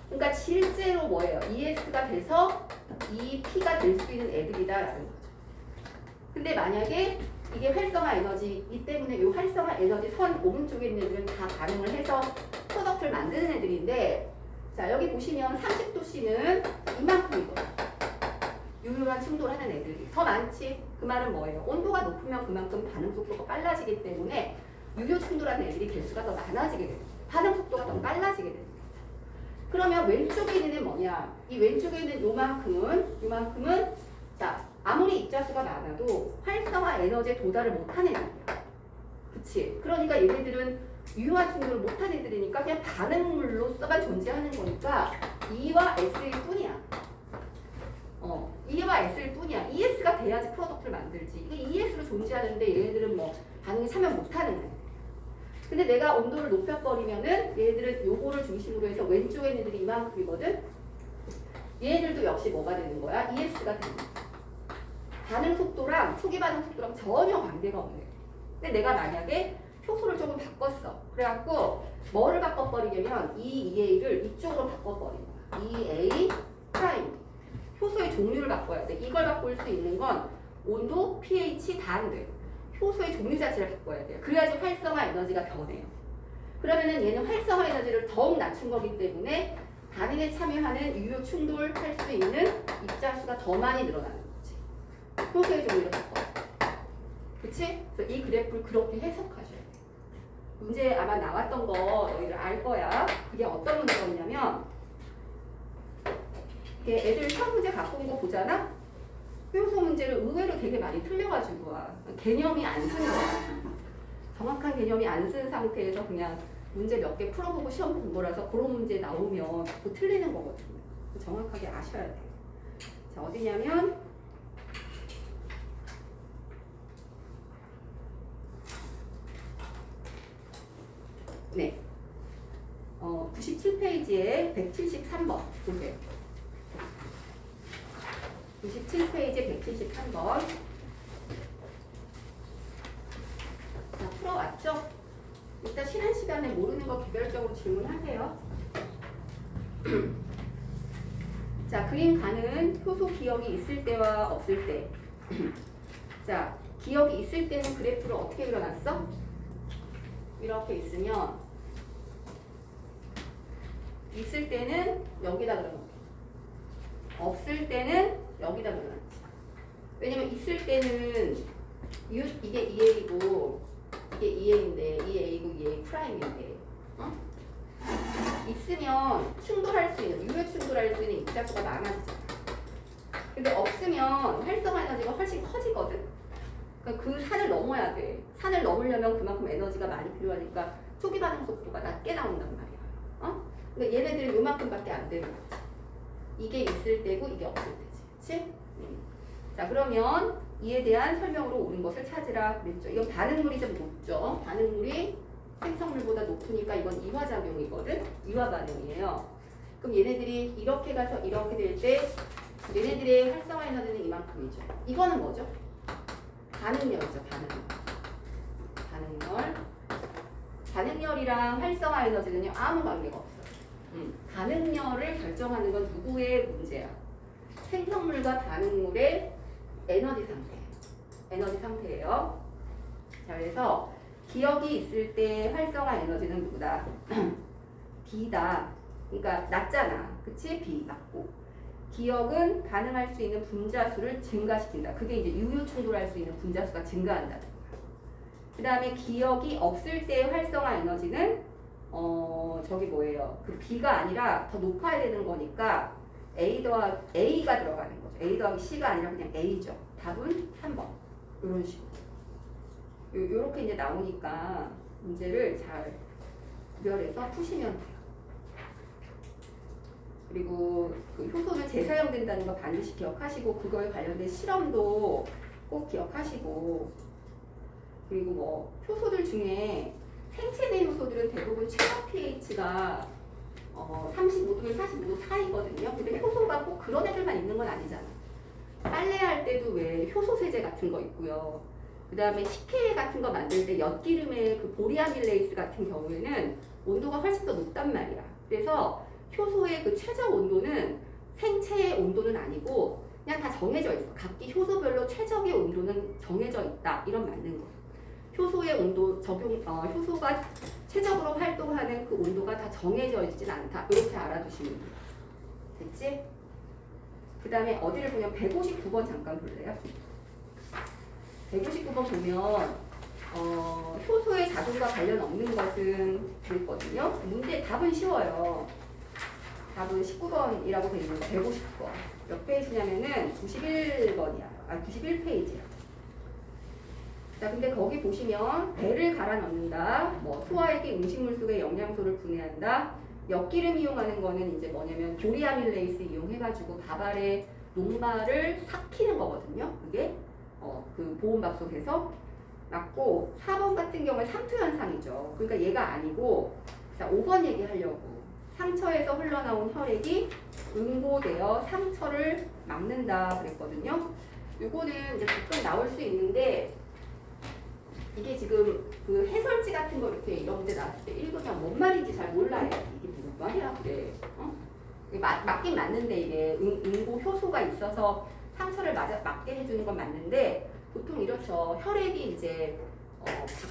그러니까 실제로 뭐예요? ES가 돼서 이 P가 될 수 있는 애들이다라는 거죠. 근데 만약에 이게 활성화 에너지이기 때문에 이 활성화 에너지 선 오른쪽에 있는 애들은 다 반응을 해서 프로덕트를 만드는 애들인데 자 여기 보시면 30도씨는 이만큼이거든. 유효한 충돌하는 애들이 더 많지. 그 말은 뭐예요? 온도가 높으면 그만큼 반응 속도가 빨라지기 때문에 유효 충돌하는 애들이 개수가 더 많아지게 됩니다. 반응 속도가 더 빨라지게 됩니다. 그러면 왼쪽에 있는 애는 뭐냐? 이 왼쪽에 있는 요만큼은 자 아무리 입자수가 많아도 활성화 에너지에 도달을 못하는 애들이야. 그치? 그러니까 얘네들은 유효한 충돌을 못하는 애들이니까 그냥 반응물로서만 존재하는 거니까 E와 S일 뿐이야. E와 S일 뿐이야. ES가 돼야지 프로덕트를 만들지. 이게 ES로 존재하는데 얘네들은 뭐 반응에 참여 못하는 거야. 근데 내가 온도를 높여버리면은 얘네들은 요거를 중심으로 해서 왼쪽에 있는 애들이 이만큼이거든. 얘네들도 역시 뭐가 되는 거야? ES가 되는 거야. 반응 속도랑 초기 반응 속도랑 전혀 관계가 없네. 근데 내가 만약에 효소를 조금 바꿨어. 그래갖고 뭐를 바꿔버리냐면 이 EA를 이쪽으로 바꿔버린 거야. EA 프라임. 효소의 종류를 바꿔야 돼. 이걸 바꿀 수 있는 건 온도, pH 다 안 돼. 효소의 종류 자체를 바꿔야 돼요. 그래야지 활성화 에너지가 변해요. 그러면은 얘는 활성화 에너지를 더욱 낮춘 거기 때문에 반응에 참여하는 유효 충돌할 수 있는 입자수가 더 많이 늘어나는 거지. 효소의 종류를 바꿔. 그치? 그래서 이 그래프를 그렇게 해석하셔야 돼. 문제 아마 나왔던 거 너희들 알 거야. 그게 어떤 문제였냐면 이렇게 애들 시험 문제 갖고 온 거 보잖아? 효소 문제를 의외로 되게 많이 틀려가지고 와. 개념이 안 쓴 거야. 정확한 개념이 안 쓴 상태에서 그냥 문제 몇 개 풀어보고 시험 본 거라서 그런 문제 나오면 자꾸 틀리는 거거든요. 정확하게 아셔야 돼요. 자, 어디냐면 네. 97페이지에 173번 보세요. 97페이지 173번. 자, 풀어왔죠? 일단 쉬는 시간에 모르는 거 개별적으로 질문하세요. 자, 그림 가는 효소 기억이 있을 때와 없을 때. 자, 기억이 있을 때는 그래프를 어떻게 그려놨어? 이렇게 있으면 있을 때는 여기다 그려놓고 없을 때는 여기다 그려놨지. 왜냐면 있을 때는 이게 2a고 이게 2a인데 2a고 2a 프라임인데 있으면 충돌할 수 있는 유효 충돌할 수 있는 입자수가 많아지잖아. 근데 없으면 활성화 에너지가 훨씬 커지거든. 그러니까 그 산을 넘어야 돼. 산을 넘으려면 그만큼 에너지가 많이 필요하니까 초기 반응 속도가 낮게 나온단 말이야. 그러니까 얘네들은 요만큼밖에 안 되는 거지. 이게 있을 때고 이게 없을 때지. 그치? 자, 그러면 이에 대한 설명으로 옳은 것을 찾으라 그랬죠. 이건 반응물이 좀 높죠. 반응물이 생성물보다 높으니까 이건 이화작용이거든. 이화 반응이에요. 그럼 얘네들이 이렇게 가서 이렇게 될 때 얘네들의 활성화 에너지는 이만큼이죠. 이거는 뭐죠? 반응열이죠. 반응열. 반응열이랑 활성화 에너지는요 아무 관계가 없어요. 반응열을 결정하는 건 누구의 문제야? 생성물과 반응물의 에너지 상태예요. 자, 그래서 기억이 있을 때 활성화 에너지는 누구다? B다. 그러니까 낮잖아. 그치? B 맞고. 기억은 반응할 수 있는 분자수를 증가시킨다. 그게 이제 유효 충돌할 수 있는 분자수가 증가한다는 거야. 그 다음에 기억이 없을 때의 활성화 에너지는 저기 뭐예요? 그 B가 아니라 더 높아야 되는 거니까 A가 들어가는 거죠. A 더하기 C가 아니라 그냥 A죠. 답은 3번. 이런 식으로. 요렇게 이제 나오니까 문제를 잘 구별해서 푸시면 돼요. 그리고 그 효소는 재사용된다는 거 반드시 기억하시고 그거에 관련된 실험도 꼭 기억하시고 그리고 뭐 효소들 중에 생체 내 효소들은 대부분 최저 pH가 35도에서 45도 사이거든요. 근데 효소가 꼭 그런 애들만 있는 건 아니잖아. 빨래할 때도 왜 효소 세제 같은 거 있고요. 그 다음에 식혜 같은 거 만들 때 엿기름의 그 보리아밀레이스 같은 경우에는 온도가 훨씬 더 높단 말이야. 그래서 효소의 그 최저 온도는 생체의 온도는 아니고 그냥 다 정해져 있어. 각기 효소별로 최적의 온도는 정해져 있다. 이런 맞는 거. 효소의 온도 효소가 최적으로 활동하는 그 온도가 다 정해져 있진 않다. 이렇게 알아두시면 돼요. 됐지? 그 다음에 어디를 보면 159번 잠깐 볼래요? 159번 보면 효소의 작용과 관련 없는 것은 그랬거든요. 문제 답은 쉬워요. 답은 19번이라고 되어 있는 거 159번. 몇 페이지냐면은 91번이야. 91페이지야. 자, 근데 거기 보시면 배를 갈아 넣는다. 뭐 소화액이 음식물 속에 영양소를 분해한다. 엿기름 이용하는 거는 이제 뭐냐면 보리아밀레이스 이용해가지고 밥알의 녹말을 삭히는 거거든요. 그게 그 보온밥솥에서 맞고 4번 같은 경우는 삼투 현상이죠. 그러니까 얘가 아니고 자 5번 얘기하려고 상처에서 흘러나온 혈액이 응고되어 상처를 막는다 그랬거든요. 요거는 이제 가끔 나올 수 있는데 이게 지금 그 해설지 같은 거 이렇게 이런 데 나왔을 때 읽으면 뭔 말인지 잘 몰라요. 이게 무슨 말이야 그래. 맞긴 맞는데 이게 응고 효소가 있어서 상처를 막게 해주는 건 맞는데 보통 이렇죠. 혈액이 이제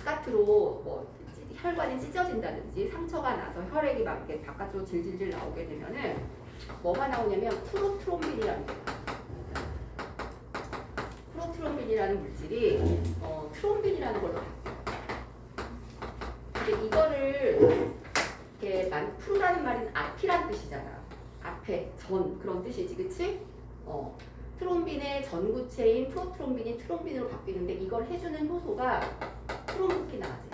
바깥으로 뭐 혈관이 찢어진다든지 상처가 나서 혈액이 막 이렇게 바깥으로 질질질 나오게 되면은 뭐가 나오냐면 프로트롬빈이라는 게 프로트롬빈이라는 물질이 트롬빈이라는 걸로 근데 이거를 이렇게 프로라는 말은 앞이란 뜻이잖아. 앞에 전 그런 뜻이지, 그치? 트롬빈의 전구체인 프로트롬빈이 트롬빈으로 바뀌는데 이걸 해주는 효소가 트롬보키나아제.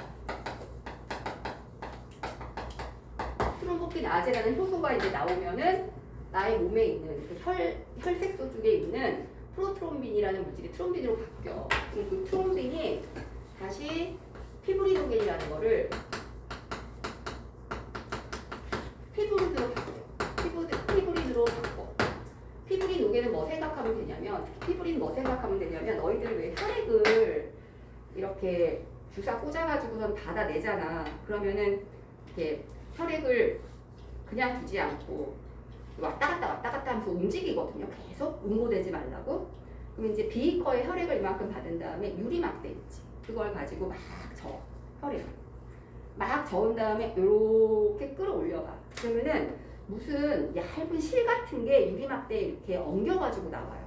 트롬보키나아제라는 효소가 이제 나오면은 나의 몸에 있는 그 혈색소 쪽에 있는 프로트롬빈이라는 물질이 트롬빈으로 바뀌어. 그럼 그 트롬빈이 다시 피브리노겐이라는 거를 피브린으로 바뀌어. 피브린으로 바꿔. 피브리노겐은 뭐 생각하면 되냐면, 피브린 뭐 생각하면 되냐면, 너희들 왜 혈액을 이렇게 주사 꽂아가지고선 받아내잖아. 그러면은 이렇게 혈액을 그냥 두지 않고 왔다 갔다 하면서 움직이거든요. 계속 응고되지 말라고. 그럼 이제 비이커에 혈액을 이만큼 받은 다음에 유리막대 있지. 그걸 가지고 막 저어. 혈액을. 막 저은 다음에 이렇게 끌어올려봐. 그러면은 무슨 얇은 실 같은 게 유리막대에 이렇게 엉겨가지고 나와요.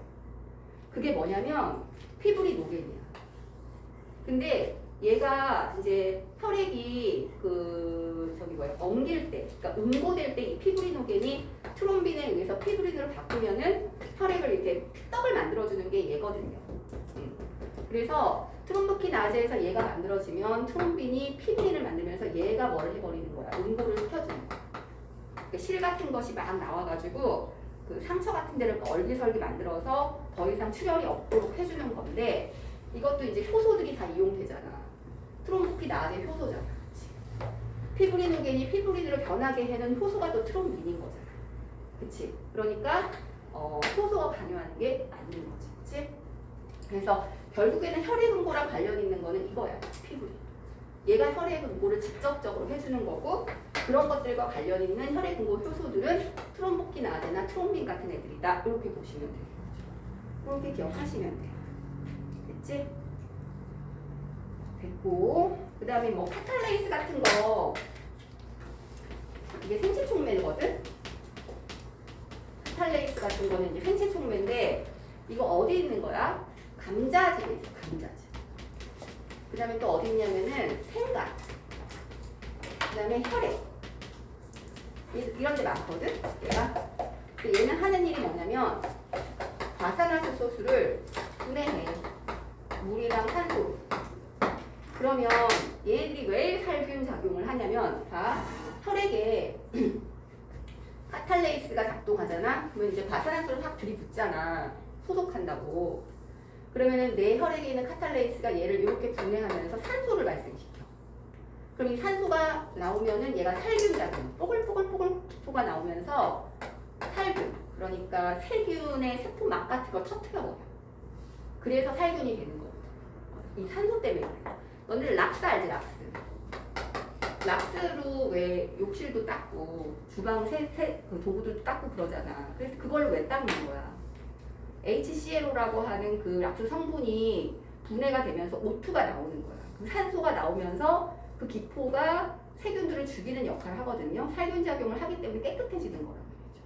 그게 뭐냐면 피브리노겐이야. 근데 얘가 이제 혈액이 엉길 때, 그러니까 응고될 때 이 피브리노겐이 트롬빈에 의해서 피브린으로 바꾸면은 혈액을 이렇게 떡을 만들어주는 게 얘거든요. 그래서 트롬보키나아제에서 얘가 만들어지면 트롬빈이 피브린을 만들면서 얘가 뭘 해버리는 거야? 응고를 시켜주는 거야. 그러니까 실 같은 것이 막 나와가지고 그 상처 같은 데를 얼기설기 만들어서 더 이상 출혈이 없도록 해주는 건데 이것도 이제 효소들이 다 이용되잖아. 트롬보키나아제 효소잖아. 그치? 피브리노겐이 피브린으로 변하게 해는 효소가 또 트롬빈인 거잖아. 그치? 그러니까 효소가 관여하는 게 맞는 거지. 그치? 그래서 결국에는 혈액 응고랑 관련 있는 거는 이거야. 피브린. 얘가 혈액 응고를 직접적으로 해주는 거고 그런 것들과 관련 있는 혈액 응고 효소들은 트롬보키나아제나 트롬빈 같은 애들이다. 이렇게 보시면 돼요. 이렇게 기억하시면 돼요. 됐지? 됐고 그 다음에 뭐 카탈레이스 같은 거 이게 생체촉매거든? 카탈레이스 같은 거는 이제 생체촉매인데 이거 어디 있는 거야? 감자즙에 있어. 감자즙. 그 다음에 또 어디 있냐면은 생각. 그 다음에 혈액. 이런 데 많거든? 얘가. 얘는 하는 일이 뭐냐면 과산화수소수를 분해해. 물이랑 산소로. 그러면 얘들이 왜 살균 작용을 하냐면 자, 혈액에 카탈레이스가 작동하잖아. 그러면 이제 과산화수소를 확 들이붓잖아. 소독한다고. 그러면은 내 혈액에 있는 카탈레이스가 얘를 이렇게 분해하면서 산소를 발생시켜. 그럼 이 산소가 나오면은 얘가 살균 작용, 뽀글뽀글뽀글뽀가 나오면서 살균, 그러니까 세균의 세포막 같은 걸 터트려버려. 그래서 살균이 되는 거거든. 이 산소 때문에 그래. 너네들 락스 알지? 락스. 락스로 왜 욕실도 닦고 주방 그 도구들도 닦고 그러잖아. 그래서 그걸로 왜 닦는 거야? HClO라고 하는 그 락스 성분이 분해가 되면서 O2가 나오는 거야. 그 산소가 나오면서 그 기포가 세균들을 죽이는 역할을 하거든요. 살균 작용을 하기 때문에 깨끗해지는 거란 말이죠.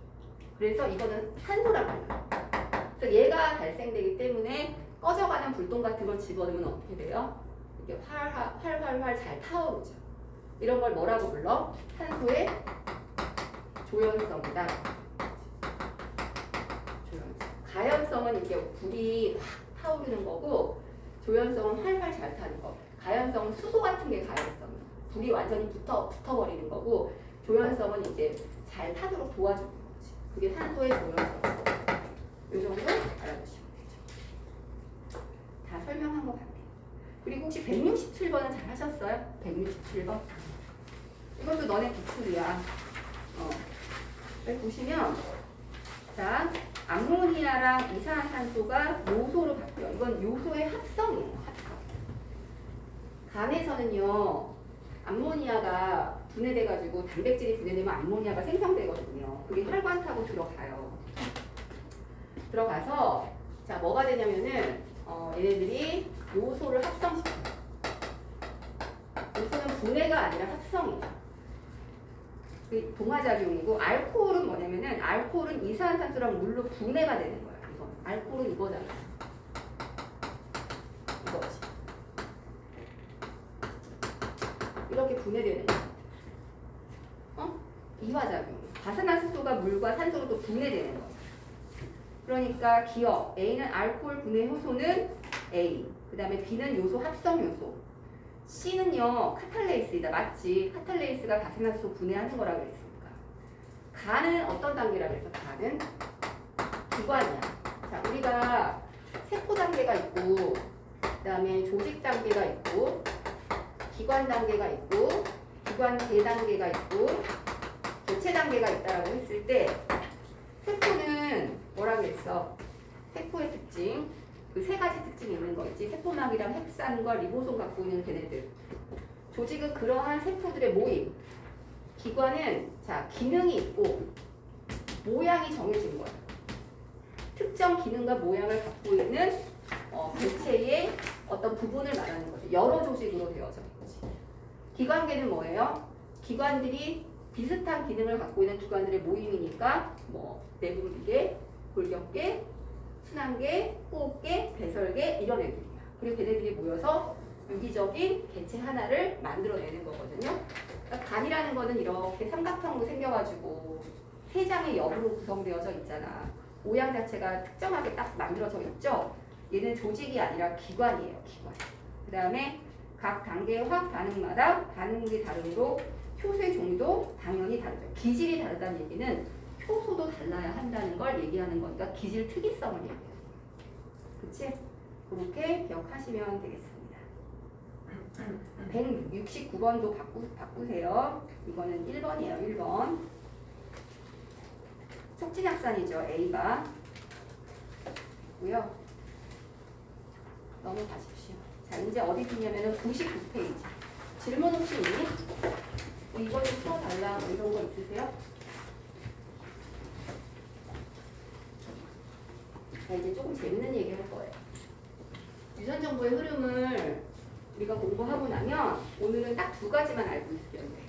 그래서 이거는 산소란 말이야. 그래서 얘가 발생되기 때문에 꺼져가는 불똥 같은 걸 집어넣으면 어떻게 돼요? 이게 활활 잘 타오르죠. 이런 걸 뭐라고 불러? 산소의 조연성이다. 가연성은 이렇게 불이 확 타오르는 거고 조연성은 활활 잘 타는 거. 가연성은 수소 같은 게 가연성이에요. 불이 완전히 붙어버리는 거고 조연성은 이제 잘 타도록 도와주는 거지. 그게 산소의 조연성. 이 정도 알아두시면 되죠. 다 설명한 것 같아요. 그리고 혹시 167번은 잘 하셨어요? 167번? 이것도 너네 기출이야. 여기 보시면 자 암모니아랑 이산화탄소가 요소로 바뀌어요. 이건 요소의 합성이에요. 합성. 간에서는요. 암모니아가 분해돼가지고 단백질이 분해되면 암모니아가 생성되거든요. 그게 혈관 타고 들어가요. 들어가서 자 뭐가 되냐면은 얘네들이 요소를 합성시켜요. 요소는 분해가 아니라 합성이에요. 그 동화작용이고 알코올은 뭐냐면은 알코올은 이산화탄소랑 물로 분해가 되는 거야. 이건 알코올은 이거잖아. 이거지. 이렇게 분해되는 거야. 이화작용. 과산화수소가 물과 산소로 또 분해되는 거야. 그러니까 기억 A는 알코올 분해 효소는 A. 그 다음에 B는 요소 합성 요소. C는요 카탈레이스이다. 맞지? 카탈레이스가 가세나소 분해하는 거라고 했으니까. 간은 어떤 단계라고 해서 간은 기관이야. 자, 우리가 세포 단계가 있고, 그 다음에 조직 단계가 있고, 기관 단계가 있고, 기관 대단계가 있고, 개체 단계가 있다라고 했을 때, 세포는 뭐라고 했어? 세포의 특징, 그 세 가지 특징이 있는 거 있지. 세포막이랑 핵산과 리보솜 갖고 있는 걔네들. 조직은 그러한 세포들의 모임. 기관은 자 기능이 있고 모양이 정해진 거야. 특정 기능과 모양을 갖고 있는 개체의 어떤 부분을 말하는 거죠. 여러 조직으로 되어져 있지. 기관계는 뭐예요? 기관들이 비슷한 기능을 갖고 있는 기관들의 모임이니까 뭐 내분비계, 골격계, 순환계, 호흡계, 배설계 이런 애들이야. 그리고 걔네들이 모여서 유기적인 개체 하나를 만들어내는 거거든요. 그러니까 간이라는 거는 이렇게 삼각형으로 생겨가지고 세 장의 옆으로 구성되어져 있잖아. 모양 자체가 특정하게 딱 만들어져 있죠. 얘는 조직이 아니라 기관이에요. 기관. 그 다음에 각 단계의 화학 반응마다 반응물이 다르므로 효소의 종류도 당연히 다르죠. 기질이 다르다는 얘기는 효소도 달라야 한다는 걸 얘기하는 거니까 기질 특이성을 얘기해요. 그치? 그렇게 기억하시면 되겠습니다. 169번도 바꾸세요. 이거는 1번이에요. 1번. 촉진약산이죠. A가. 고요. 넘어가십시오. 자, 이제 어디 있냐면은 99페이지. 질문 혹시 있니? 뭐 이거 좀 풀어달라. 뭐 이런 거 있으세요? 자, 이제 조금 재밌는 얘기 할 거예요. 유전 정보의 흐름을 우리가 공부하고 나면 오늘은 딱 두 가지만 알고 있으면 돼.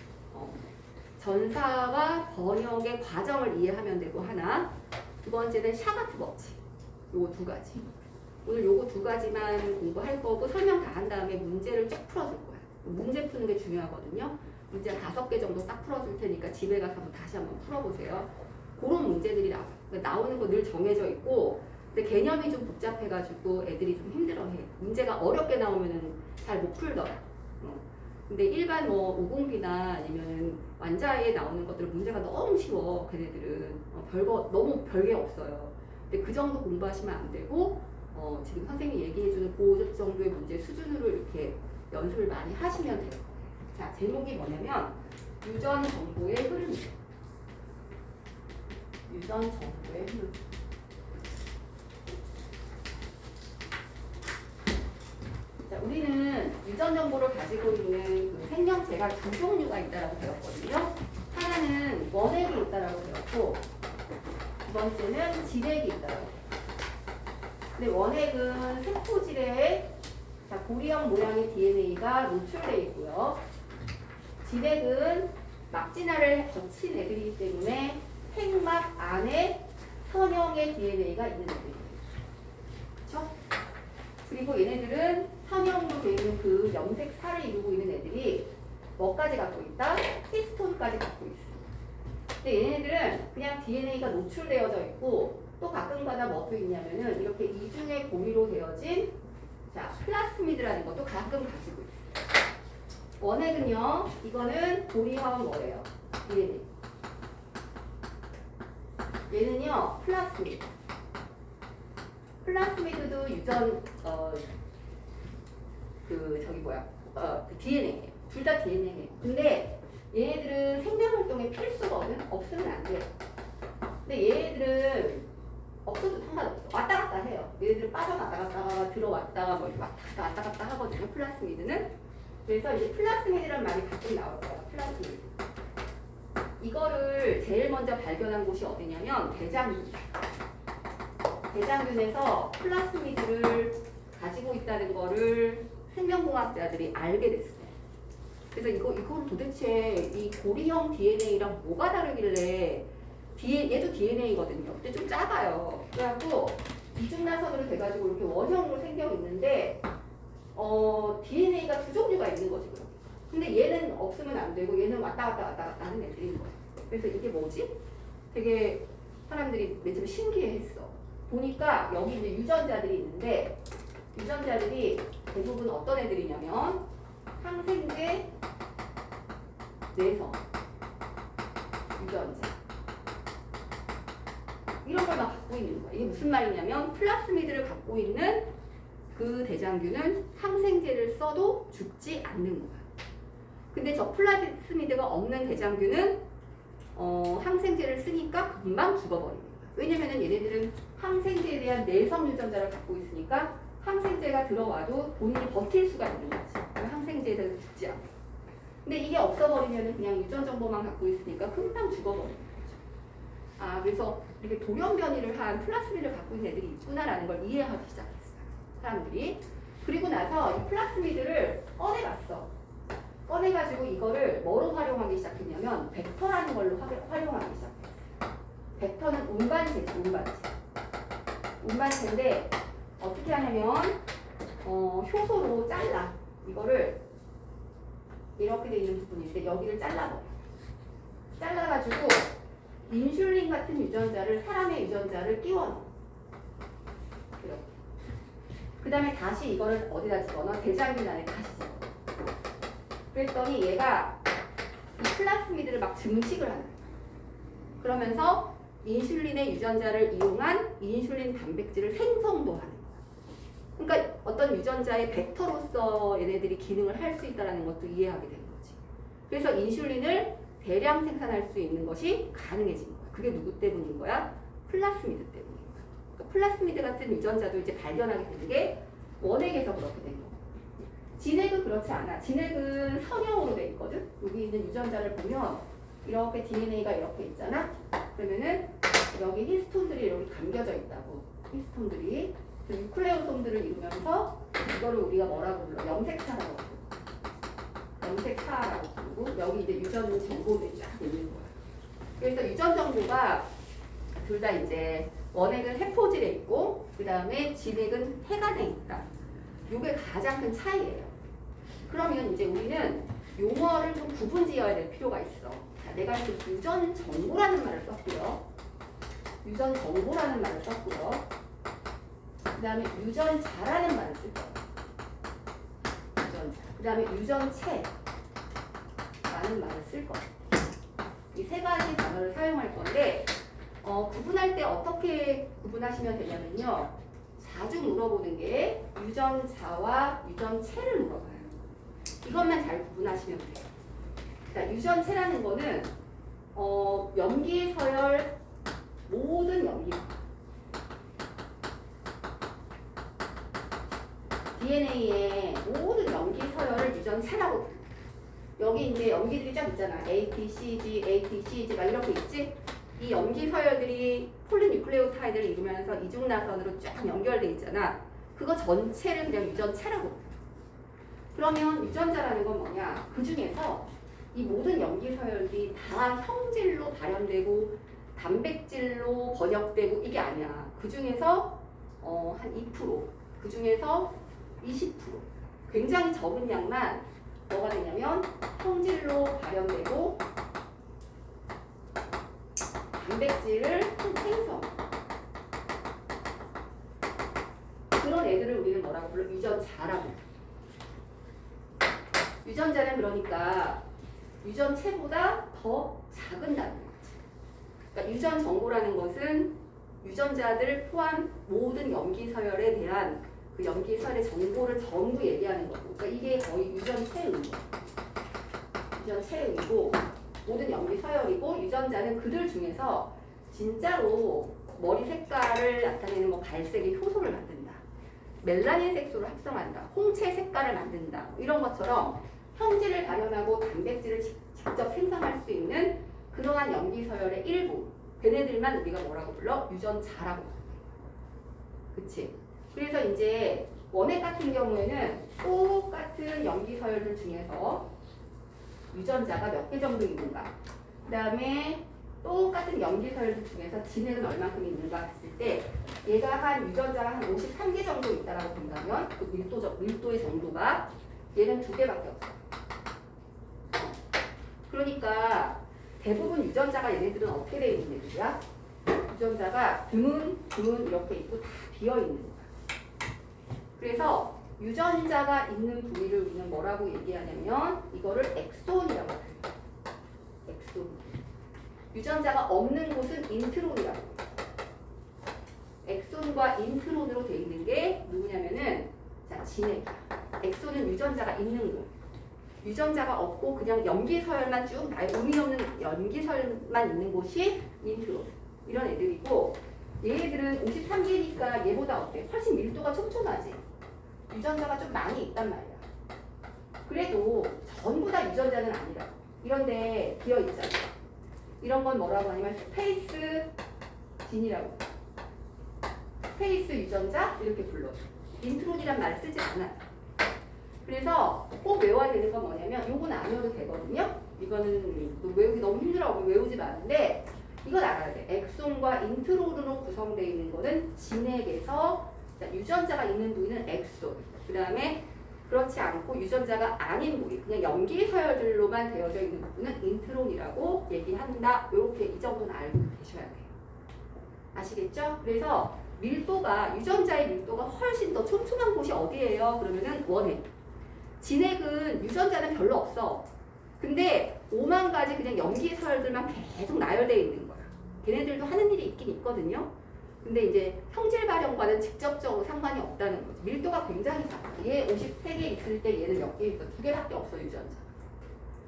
전사와 번역의 과정을 이해하면 되고 하나. 두 번째는 샤가트 법칙. 요거 두 가지. 오늘 요거 두 가지만 공부할 거고 설명 다 한 다음에 문제를 쭉 풀어줄 거야. 문제 푸는 게 중요하거든요. 문제 5개 정도 딱 풀어줄 테니까 집에 가서 다시 한번 풀어보세요. 그런 문제들이 나와요. 나오는 거 늘 정해져 있고 근데 개념이 좀 복잡해가지고 애들이 좀 힘들어해. 문제가 어렵게 나오면은 잘 못 풀더라. 근데 일반 뭐 우공비나 아니면 완자에 나오는 것들은 문제가 너무 쉬워. 걔네들은 별거 너무 별게 없어요. 근데 그 정도 공부하시면 안 되고 지금 선생님이 얘기해주는 그 정도의 문제 수준으로 이렇게 연습을 많이 하시면 돼요. 자, 제목이 뭐냐면 유전 정보의 흐름이에요. 유전 정보의 흐름. 자, 우리는 유전 정보를 가지고 있는 그 생명체가 두 종류가 있다라고 배웠거든요. 하나는 원액이 있다라고 배웠고, 두 번째는 질액이 있다라고. 근데 원액은 세포질에 고리형 모양의 DNA가 노출되어 있고요. 질액은 막진화를 거친 애들이기 때문에 핵막 안에 선형의 DNA가 있는 애들이에요. 그렇죠? 그리고 얘네들은 선형으로 되어 있는 그 염색 살을 이루고 있는 애들이 뭐까지 갖고 있다? 히스톤까지 갖고 있어. 근데 얘네들은 그냥 DNA가 노출되어져 있고 또 가끔가다 뭐도 있냐면은 이렇게 이중의 고리로 되어진 플라스미드라는 것도 가끔 가지고 있어요. 원액은요, 이거는 고리형 뭐예요? DNA. 얘는요, 플라스미드. 플라스미드도 유전 그 DNA예요. 둘 다 DNA예요. 근데 얘네들은 생명 활동에 필수거든. 없으면 안 돼요. 근데 얘네들은 없어도 상관없어. 왔다 갔다 해요. 얘네들은 빠져나갔다가 들어왔다가 뭐 왔다 갔다 하거든요. 플라스미드는. 그래서 이제 플라스미드라는 말이 가끔 나올 거예요. 플라스미드. 이거를 제일 먼저 발견한 곳이 어디냐면 대장균. 대장균에서 플라스미드를 가지고 있다는 거를 생명공학자들이 알게 됐어요. 그래서 이건 도대체 이 고리형 DNA랑 뭐가 다르길래 얘도 DNA거든요. 근데 좀 작아요. 그래갖고 이중나선으로 돼가지고 이렇게 원형으로 생겨 있는데 DNA가 두 종류가 있는 거지. 그럼. 근데 얘는 없으면 안 되고 얘는 왔다 갔다 하는 애들인 거예요. 그래서 이게 뭐지? 되게 사람들이 맨 처음에 신기해했어. 보니까 여기 이제 유전자들이 있는데 유전자들이 대부분 어떤 애들이냐면 항생제, 내성, 유전자 이런 걸만 갖고 있는 거야. 이게 무슨 말이냐면 플라스미드를 갖고 있는 그 대장균은 항생제를 써도 죽지 않는 거야. 근데 저 플라스미드가 없는 대장균은 항생제를 쓰니까 금방 죽어버리는 거야. 왜냐면은 얘네들은 항생제에 대한 내성 유전자를 갖고 있으니까 항생제가 들어와도 본인이 버틸 수가 있는 거지. 항생제에 대해서 죽지 않고. 근데 이게 없어버리면 그냥 유전 정보만 갖고 있으니까 금방 죽어버리는 거죠. 아, 그래서 이렇게 돌연 변이를 한 플라스미드를 갖고 있는 애들이 있구나라는 걸 이해하기 시작했어요. 사람들이. 그리고 나서 이 플라스미드를 꺼내봤어. 꺼내가지고 이거를 뭐로 활용하기 시작했냐면 벡터라는 걸로 활용하기 시작했어요. 벡터는 운반체지, 운반체. 운반체인데 어떻게 하냐면 효소로 잘라. 이거를 이렇게 돼 있는 부분인데 여기를 잘라버려. 잘라가지고 인슐린 같은 유전자를 사람의 유전자를 끼워 넣어. 이렇게. 그 다음에 다시 이거를 어디다 집어넣어? 대장균 안에 다시 집어넣어. 그랬더니 얘가 이 플라스미드를 막 증식을 하는 거야. 그러면서 인슐린의 유전자를 이용한 인슐린 단백질을 생성도 하는 거야. 그러니까 어떤 유전자의 벡터로서 얘네들이 기능을 할 수 있다는 것도 이해하게 되는 거지. 그래서 인슐린을 대량 생산할 수 있는 것이 가능해진 거야. 그게 누구 때문인 거야? 플라스미드 때문인 거야. 그러니까 플라스미드 같은 유전자도 이제 발견하게 되는 게 원액에서 그렇게 된 거야. 진액은 그렇지 않아. 진액은 선형으로 돼 있거든. 여기 있는 유전자를 보면 이렇게 DNA가 이렇게 있잖아. 그러면은 여기 히스톤들이 여기 감겨져 있다고. 히스톤들이 그 뉴클레오솜들을 이루면서 이거를 우리가 뭐라고 불러? 염색차라고 부르고. 염색차라고 부르고 여기 이제 유전 정보들이 쫙 있는 거야. 그래서 유전 정보가 둘 다 이제 원액은 세포질에 있고 그 다음에 진액은 폐간에 있다. 이게 가장 큰 차이예요. 그러면 이제 우리는 용어를 좀 구분 지어야 될 필요가 있어. 자, 내가 이렇게 유전 정보라는 말을 썼고요. 유전 정보라는 말을 썼고요. 그 다음에 유전자라는 말을 쓸 거예요. 유전자. 그 다음에 유전체라는 말을 쓸 거예요. 이 세 가지 단어를 사용할 건데 구분할 때 어떻게 구분하시면 되냐면요. 자주 물어보는 게 유전자와 유전체를 물어봐요. 이것만 잘 구분하시면 돼요. 자, 유전체라는 거는 염기 서열 모든 염기 DNA의 모든 염기 서열을 유전체라고 불러요. 여기 이제 염기들이 쫙 있잖아. ATCG, ATCG 막 이렇게 있지? 이 염기 서열들이 폴리뉴클레오타이드를 이루면서 이중나선으로 쫙 연결돼 있잖아. 그거 전체를 그냥 유전체라고 불러요. 그러면 유전자라는 건 뭐냐? 그 중에서 이 모든 염기 서열들이 다 형질로 발현되고 단백질로 번역되고 이게 아니야. 그 중에서 한 2%, 그 중에서 20%, 굉장히 적은 양만 뭐가 되냐면 형질로 발현되고 단백질을 생성. 그런 애들을 우리는 뭐라고 불러? 유전자라고. 유전자는 그러니까 유전체보다 더 작은다는 거지. 그러니까 유전 정보라는 것은 유전자들 포함 모든 염기 서열에 대한 그 염기 서열의 정보를 전부 얘기하는 거고. 그러니까 이게 거의 유전체의 의미야. 유전체의 의미고 모든 염기 서열이고 유전자는 그들 중에서 진짜로 머리 색깔을 나타내는 뭐 갈색의 효소를 만든다. 멜라닌 색소를 합성한다. 홍채 색깔을 만든다. 이런 것처럼 형질을 발현하고 단백질을 직접 생성할 수 있는 그러한 염기 서열의 일부. 걔네들만 우리가 뭐라고 불러? 유전자라고. 그치? 그래서 이제 원액 같은 경우에는 똑같은 염기 서열들 중에서 유전자가 몇 개 정도 있는가. 그 다음에 똑같은 염기 서열들 중에서 진액은 얼만큼 있는가 했을 때 얘가 한 유전자가 한 53개 정도 있다라고 본다면 그 밀도의 정도가 얘는 2개밖에 없어. 그러니까 대부분 유전자가 얘네들은 어떻게 되어 있는 애들이야? 유전자가 드문 이렇게 있고 다 비어 있는 거야. 그래서 유전자가 있는 부위를 우리는 뭐라고 얘기하냐면 이거를 엑손이라고 해요. 엑손. 유전자가 없는 곳은 인트론이라고 해요. 엑손과 인트론으로 돼 있는 게 누구냐면은 자, 진액이야. 엑손은 유전자가 있는 곳. 유전자가 없고 그냥 염기서열만 쭉 의미 없는 염기서열만 있는 곳이 인트론. 이런 애들이고 얘들은 53개니까 얘보다 어때? 훨씬 밀도가 촘촘하지. 유전자가 좀 많이 있단 말이야. 그래도 전부 다 유전자는 아니라 이런데 비어 있잖아. 이런 건 뭐라고 하냐면 스페이스 진이라고. 스페이스 유전자 이렇게 불러요. 인트론이란 말 쓰지 않아요. 그래서 꼭 외워야 되는 건 뭐냐면 요건 안 외워도 되거든요. 이거는 외우기 너무 힘들어하고 외우지 마는데 이건 알아야 돼. 엑손과 인트론으로 구성되어 있는 거는 진액에서 유전자가 있는 부위는 엑손. 그 다음에 그렇지 않고 유전자가 아닌 부위, 그냥 염기 서열들로만 되어져 있는 부분은 인트론이라고 얘기한다. 이렇게 이 정도는 알고 계셔야 돼요. 아시겠죠? 그래서 밀도가 유전자의 밀도가 훨씬 더 촘촘한 곳이 어디예요? 그러면은 원액. 진액은 유전자는 별로 없어. 근데 5만 가지 그냥 염기 서열들만 계속 나열되어 있는 거야. 걔네들도 하는 일이 있긴 있거든요. 근데 이제 형질 발현과는 직접적으로 상관이 없다는 거지. 밀도가 굉장히 작아. 얘 53개 있을 때 얘는 몇 개 있어? 2개밖에 없어, 유전자.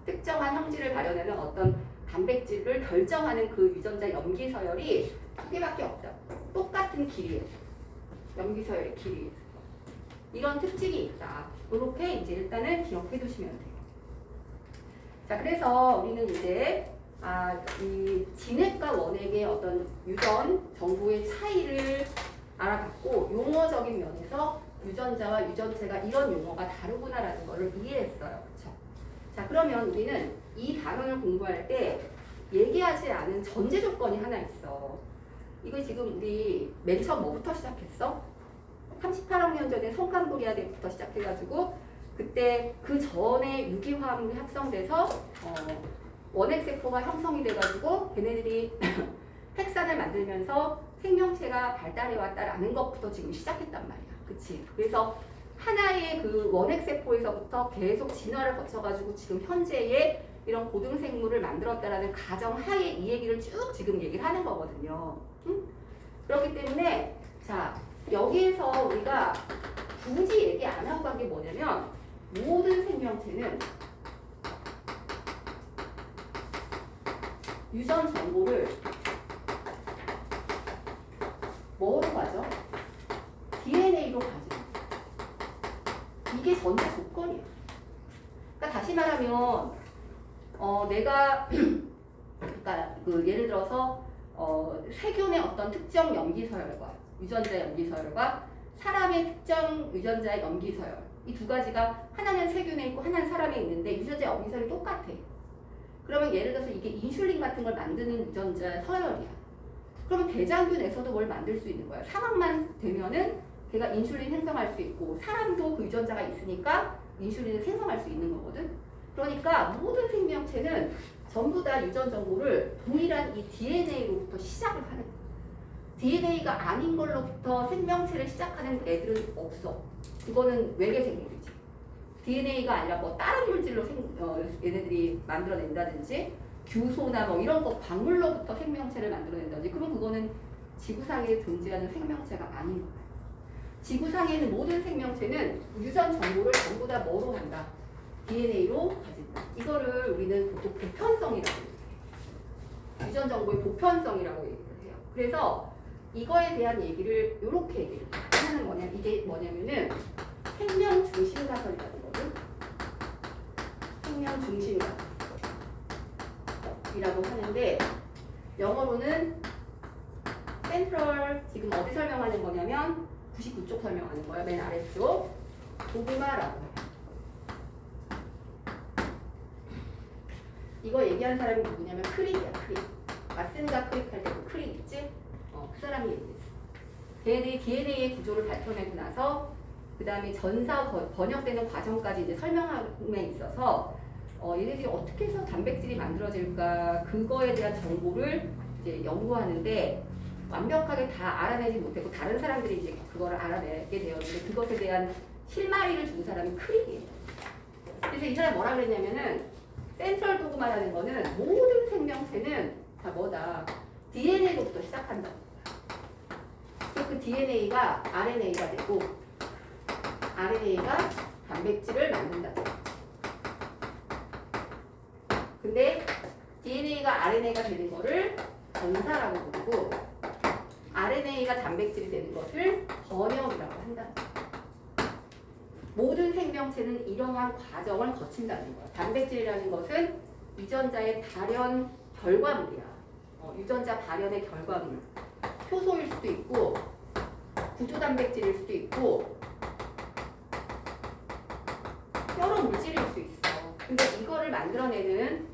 특정한 형질을 발현하는 어떤 단백질을 결정하는 그 유전자 염기 서열이 2개밖에 없다. 똑같은 길이에요. 염기 서열의 길이. 이런 특징이 있다. 이렇게 이제 일단은 기억해 두시면 돼요. 자, 그래서 우리는 이제 이 진액과 원액의 어떤 유전 정보의 차이를 알아봤고 용어적인 면에서 유전자와 유전체가 이런 용어가 다르구나라는 것을 이해했어요. 그렇죠? 자, 그러면 우리는 이 단원을 공부할 때 얘기하지 않은 전제 조건이 하나 있어. 이거 지금 우리 맨 처음 뭐부터 시작했어? 38학년 전에 성간도리아대부터 시작해가지고 그때 그 전에 유기화합물이 합성돼서 원액세포가 형성이 돼가지고 걔네들이 핵산을 만들면서 생명체가 발달해 왔다라는 것부터 지금 시작했단 말이야. 그치? 그래서 하나의 그 원액세포에서부터 계속 진화를 거쳐가지고 지금 현재의 이런 고등생물을 만들었다라는 가정하에 이 얘기를 쭉 지금 얘기를 하는 거거든요. 응? 그렇기 때문에 자, 여기에서 우리가 굳이 얘기 안 하고 간 게 뭐냐면 모든 생명체는 유전 정보를 뭐로 가죠? DNA로 가죠. 이게 전제 조건이에요. 그러니까 다시 말하면 내가 그러니까 그 예를 들어서 세균의 어떤 특정 염기서열과 유전자 염기서열과 사람의 특정 유전자의 염기서열 이 두 가지가 하나는 세균에 있고 하나는 사람에 있는데 유전자 염기서열이 똑같아. 그러면 예를 들어서 이게 인슐린 같은 걸 만드는 유전자 서열이야. 그러면 대장균에서도 뭘 만들 수 있는 거야. 사막만 되면은 걔가 인슐린 생성할 수 있고 사람도 그 유전자가 있으니까 인슐린을 생성할 수 있는 거거든. 그러니까 모든 생명체는 전부 다 유전 정보를 동일한 이 DNA로부터 시작을 하는 거야. DNA가 아닌 걸로부터 생명체를 시작하는 애들은 없어. 그거는 외계 생물이지. DNA가 아니라 뭐 다른 물질로 얘네들이 만들어낸다든지 규소나 뭐 이런 거 광물로부터 생명체를 만들어낸다든지 그럼 그거는 지구상에 존재하는 생명체가 아닌 거야. 지구상에 있는 모든 생명체는 유전 정보를 전부 다 뭐로 한다? DNA로 가진다. 이거를 우리는 보통 보편성이라고 얘기해요. 유전 정보의 보편성이라고 얘기를 해요. 그래서 이거에 대한 얘기를 이렇게 얘기를 해요. 하나는 뭐냐면 이게 뭐냐면은 생명 중심 가설이라는 거거든. 생명 중심 가설이라고 하는데 영어로는 센트럴 지금 어디 설명하는 거냐면 99쪽 설명하는 거야. 맨 아래쪽 도그마라고 해요. 이거 얘기하는 사람이 누구냐면 크릭이야. 크릭. 마슨과 크릭 할 때도 크릭 있지? 그 사람이 얘기했어. 걔네들이 DNA의 구조를 밝혀내고 나서 그 다음에 전사 번역되는 과정까지 이제 설명함에 있어서 얘네들이 어떻게 해서 단백질이 만들어질까 그거에 대한 정보를 이제 연구하는데 완벽하게 다 알아내지 못했고 다른 사람들이 이제 그거를 알아내게 되었는데 그것에 대한 실마리를 준 사람이 크릭이에요. 그래서 이 사람이 뭐라 그랬냐면은 센트럴 도그마라는 거는 모든 생명체는 다 뭐다 DNA로부터 시작한다. 그 DNA가 RNA가 되고 RNA가 단백질을 만든다. 근데 DNA가 RNA가 되는 거를 전사라고 부르고 RNA가 단백질이 되는 것을 번역이라고 한다. 모든 생명체는 이러한 과정을 거친다는 거야. 단백질이라는 것은 유전자의 발현 결과물이야. 유전자 발현의 결과물. 효소일 수도 있고 구조단백질일 수도 있고 여러 물질일 수 있어. 근데 이거를 만들어내는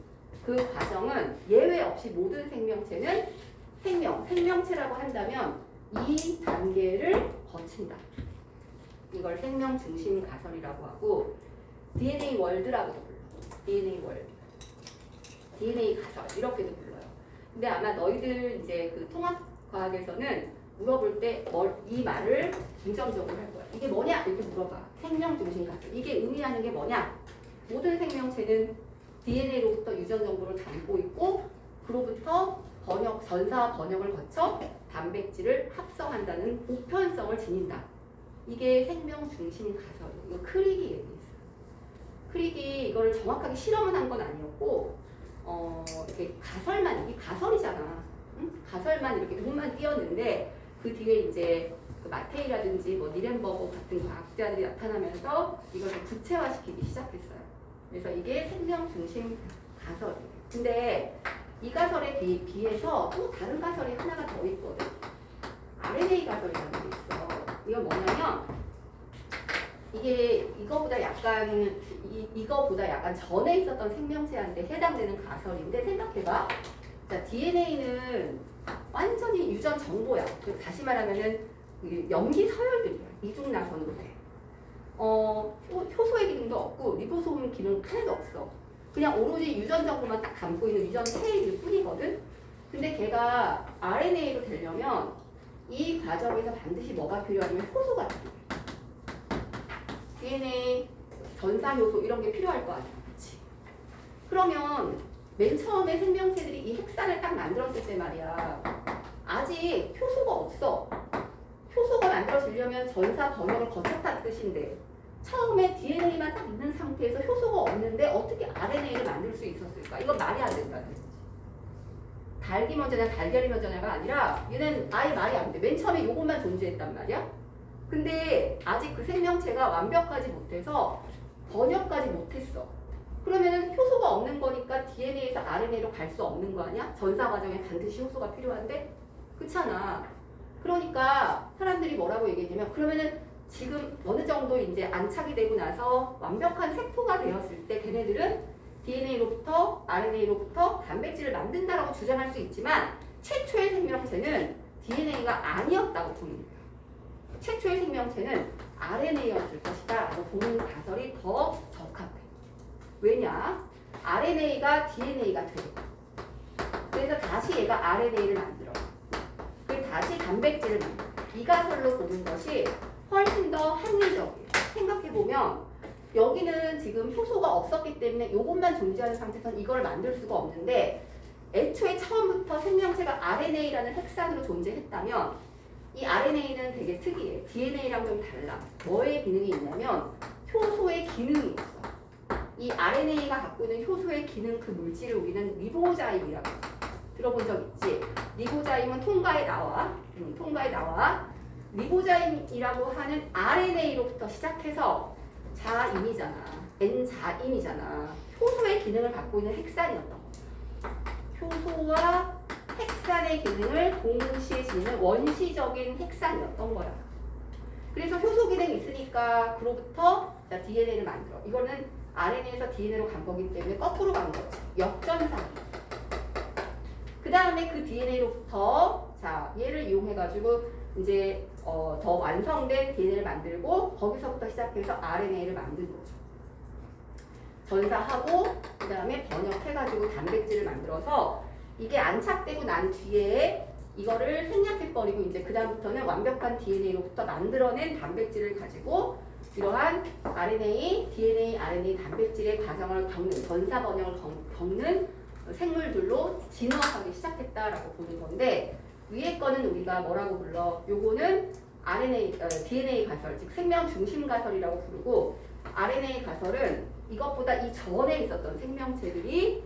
그 과정은 예외 없이 모든 생명체는 생명체라고 한다면 이 단계를 거친다. 이걸 생명 중심 가설이라고 하고 DNA 월드라고도 불러요. DNA 월드, DNA 가설 이렇게도 불러요. 근데 아마 너희들 이제 그 통합 과학에서는 물어볼 때 이 말을 중점적으로 할 거야. 이게 뭐냐 이렇게 물어봐. 생명 중심 가설. 이게 의미하는 게 뭐냐? 모든 생명체는 DNA로부터 유전 정보를 담고 있고 그로부터 전사 번역을 거쳐 단백질을 합성한다는 보편성을 지닌다. 이게 생명 중심 가설이에요. 이거 크릭이 얘기했어요. 크릭이 이거를 정확하게 실험을 한 건 아니었고 이렇게 가설만 이게 가설이잖아. 응? 가설만 이렇게 돈만 띄었는데 그 뒤에 이제 그 마테이라든지 뭐 니렌버거 같은 과학자들이 나타나면서 이걸 좀 구체화시키기 시작했어요. 그래서 이게 생명 중심 가설이에요. 근데 이 가설에 비해서 또 다른 가설이 하나가 더 있거든. RNA 가설이라는 게 있어. 이건 뭐냐면 이게 이거보다 약간 전에 있었던 생명체한테 해당되는 가설인데 생각해봐. 자, DNA는 완전히 유전 정보야. 다시 말하면은 염기 서열들이야. 이중나선으로 돼. 효소의 기능도 없고 리보솜 기능 하나도 없어. 그냥 오로지 유전 정보만 딱 담고 있는 유전 테일일 뿐이거든. 근데 걔가 RNA로 되려면 이 과정에서 반드시 뭐가 필요하냐면 효소가 필요해. DNA 전사 효소 이런 게 필요할 거 아니야. 그치? 그러면 맨 처음에 생명체들이 이 핵산을 딱 만들었을 때 말이야. 아직 효소가 없어. 효소가 만들어지려면 전사 번역을 거쳤다는 뜻인데 처음에 DNA만 딱 있는 상태에서 효소가 없는데 어떻게 RNA를 만들 수 있었을까? 이건 말이 안 된다는 거지. 닭이 먼저냐 달걀이 먼저냐가 아니라 얘는 아예 말이 안 돼. 맨 처음에 요것만 존재했단 말이야. 근데 아직 그 생명체가 완벽하지 못해서 번역까지 못했어. 그러면은 효소가 없는 거니까 DNA에서 RNA로 갈 수 없는 거 아니야? 전사 과정에 반드시 효소가 필요한데? 그렇잖아. 그러니까 사람들이 뭐라고 얘기했냐면 그러면은 지금 어느 정도 이제 안착이 되고 나서 완벽한 세포가 되었을 때 걔네들은 DNA로부터 RNA로부터 단백질을 만든다라고 주장할 수 있지만 최초의 생명체는 DNA가 아니었다고 보는 거예요. 최초의 생명체는 RNA였을 것이다 라고 보는 가설이 더 적합해. 왜냐? RNA가 DNA가 돼. 그래서 다시 얘가 RNA를 만들어. 그리고 다시 단백질을 만들어. 이 가설로 보는 것이 훨씬 더 합리적이에요. 생각해보면 여기는 지금 효소가 없었기 때문에 이것만 존재하는 상태에서는 이걸 만들 수가 없는데 애초에 처음부터 생명체가 RNA라는 핵산으로 존재했다면 이 RNA는 되게 특이해. DNA랑 좀 달라. 뭐의 기능이 있냐면 효소의 기능이 있어. 이 RNA가 갖고 있는 효소의 기능 그 물질을 우리는 리보자임이라고 해. 들어본 적 있지? 리보자임은 통가에 나와. 통가에 나와. 리보자임이라고 하는 RNA로부터 시작해서 자임이잖아. N자임이잖아. 효소의 기능을 갖고 있는 핵산이었던 거야. 효소와 핵산의 기능을 동시에 지니는 원시적인 핵산이었던 거야. 그래서 효소 기능이 있으니까 그로부터 DNA를 만들어. 이거는 RNA에서 DNA로 간 거기 때문에 거꾸로 간 거지. 역전상. 그 다음에 그 DNA로부터 자 얘를 이용해가지고 이제 더 완성된 DNA를 만들고 거기서부터 시작해서 RNA를 만든 거죠. 전사하고 그 다음에 번역해가지고 단백질을 만들어서 이게 안착되고 난 뒤에 이거를 생략해버리고 이제 그 다음부터는 완벽한 DNA로부터 만들어낸 단백질을 가지고 이러한 RNA, DNA, RNA 단백질의 과정을 겪는 전사 번영을 겪는 생물들로 진화하기 시작했다라고 보는 건데 위에 거는 우리가 뭐라고 불러? 요거는 DNA 가설, 즉 생명 중심 가설이라고 부르고 RNA 가설은 이것보다 이전에 있었던 생명체들이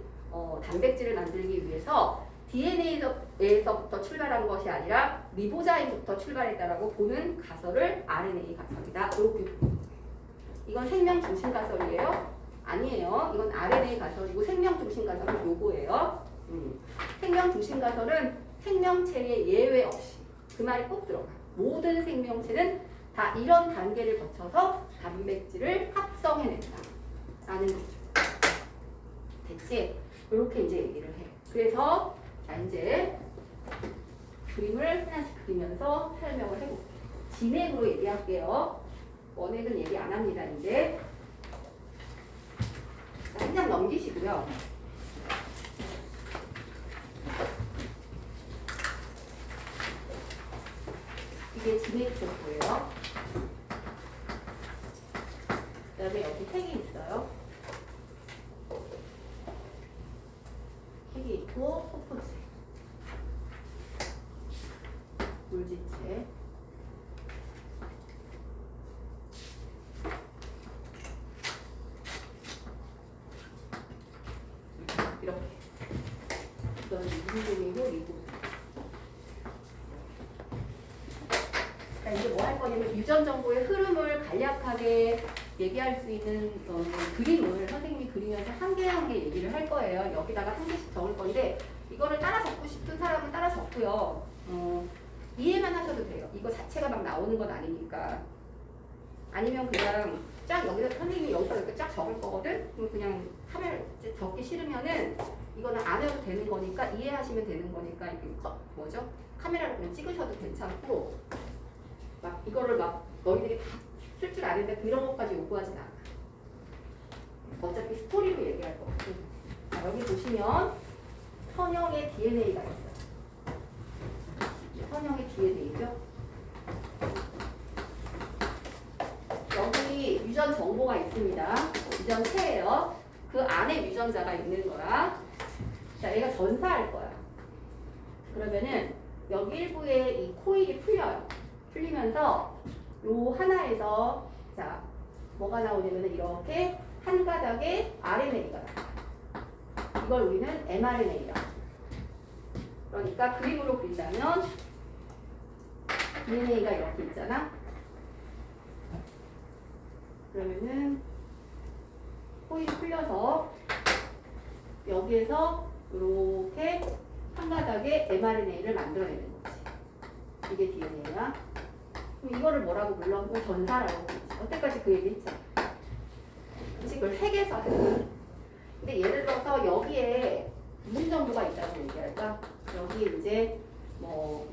단백질을 만들기 위해서 DNA에서부터 출발한 것이 아니라 리보자임부터 출발했다라고 보는 가설을 RNA 가설이다. 이렇게 이건 생명 중심 가설이에요? 아니에요. 이건 RNA 가설이고 생명 중심 가설은 요거예요. 생명 중심 가설은 생명체의 예외 없이 그 말이 꼭 들어가. 모든 생명체는 다 이런 단계를 거쳐서 단백질을 합성해낸다. 라는 거죠. 됐지? 이렇게 이제 얘기를 해. 그래서 자 이제 그림을 하나씩 그리면서 설명을 해볼게요. 진액으로 얘기할게요. 원액은 얘기 안 합니다. 이제 한 장 넘기시고요. 이게 진액 세포예요. 그 다음에 여기 색이 있어요. 색이 있고 소포체, 물질체, 이렇게. 이건 리보솜이고 리보솜. 이제 뭐 할 거냐면 유전 정보의 흐름을 간략하게 얘기할 수 있는 그림을 선생님이 그리면서 한 개 한 개 얘기를 할 거예요. 여기다가 한 개씩 적을 건데 이거를 따라 적고 싶은 사람은 따라 적고요. 이해만 하셔도 돼요. 이거 자체가 막 나오는 건 아니니까. 아니면 그냥 쫙 여기다 선생님이 여기서 이렇게 쫙 적을 거거든. 그럼 그냥 카메라 적기 싫으면은 이거는 안 해도 되는 거니까 이해하시면 되는 거니까 이렇게 뭐죠? 카메라로 그냥 찍으셔도 괜찮고. 막 이거를 막 너희들이 다 쓸 줄 아는데 그런 것까지 요구하진 않아. 어차피 스토리로 얘기할 거거든. 자, 여기 보시면 선형의 DNA가 있어요. 선형의 DNA죠. 여기 유전 정보가 있습니다. 유전체예요. 그 안에 유전자가 있는 거야. 자, 얘가 전사할 거야. 그러면은 여기 일부에 이 코일이 풀려요. 풀리면서 요 하나에서 자 뭐가 나오냐면 이렇게 한 가닥의 RNA가 나와요. 이걸 우리는 mRNA라. 그러니까 그림으로 그린다면 DNA가 이렇게 있잖아. 그러면은 코일이 풀려서 여기에서 이렇게 한 가닥의 mRNA를 만들어내는 거지. 이게 DNA야. 그럼 이거를 뭐라고 불러? 그럼 전사라고 부르지. 여태까지 그 얘기 했잖아. 그치? 그걸 핵에서 했어. 근데 예를 들어서 여기에 무슨 정보가 있다고 얘기할까? 여기 이제 뭐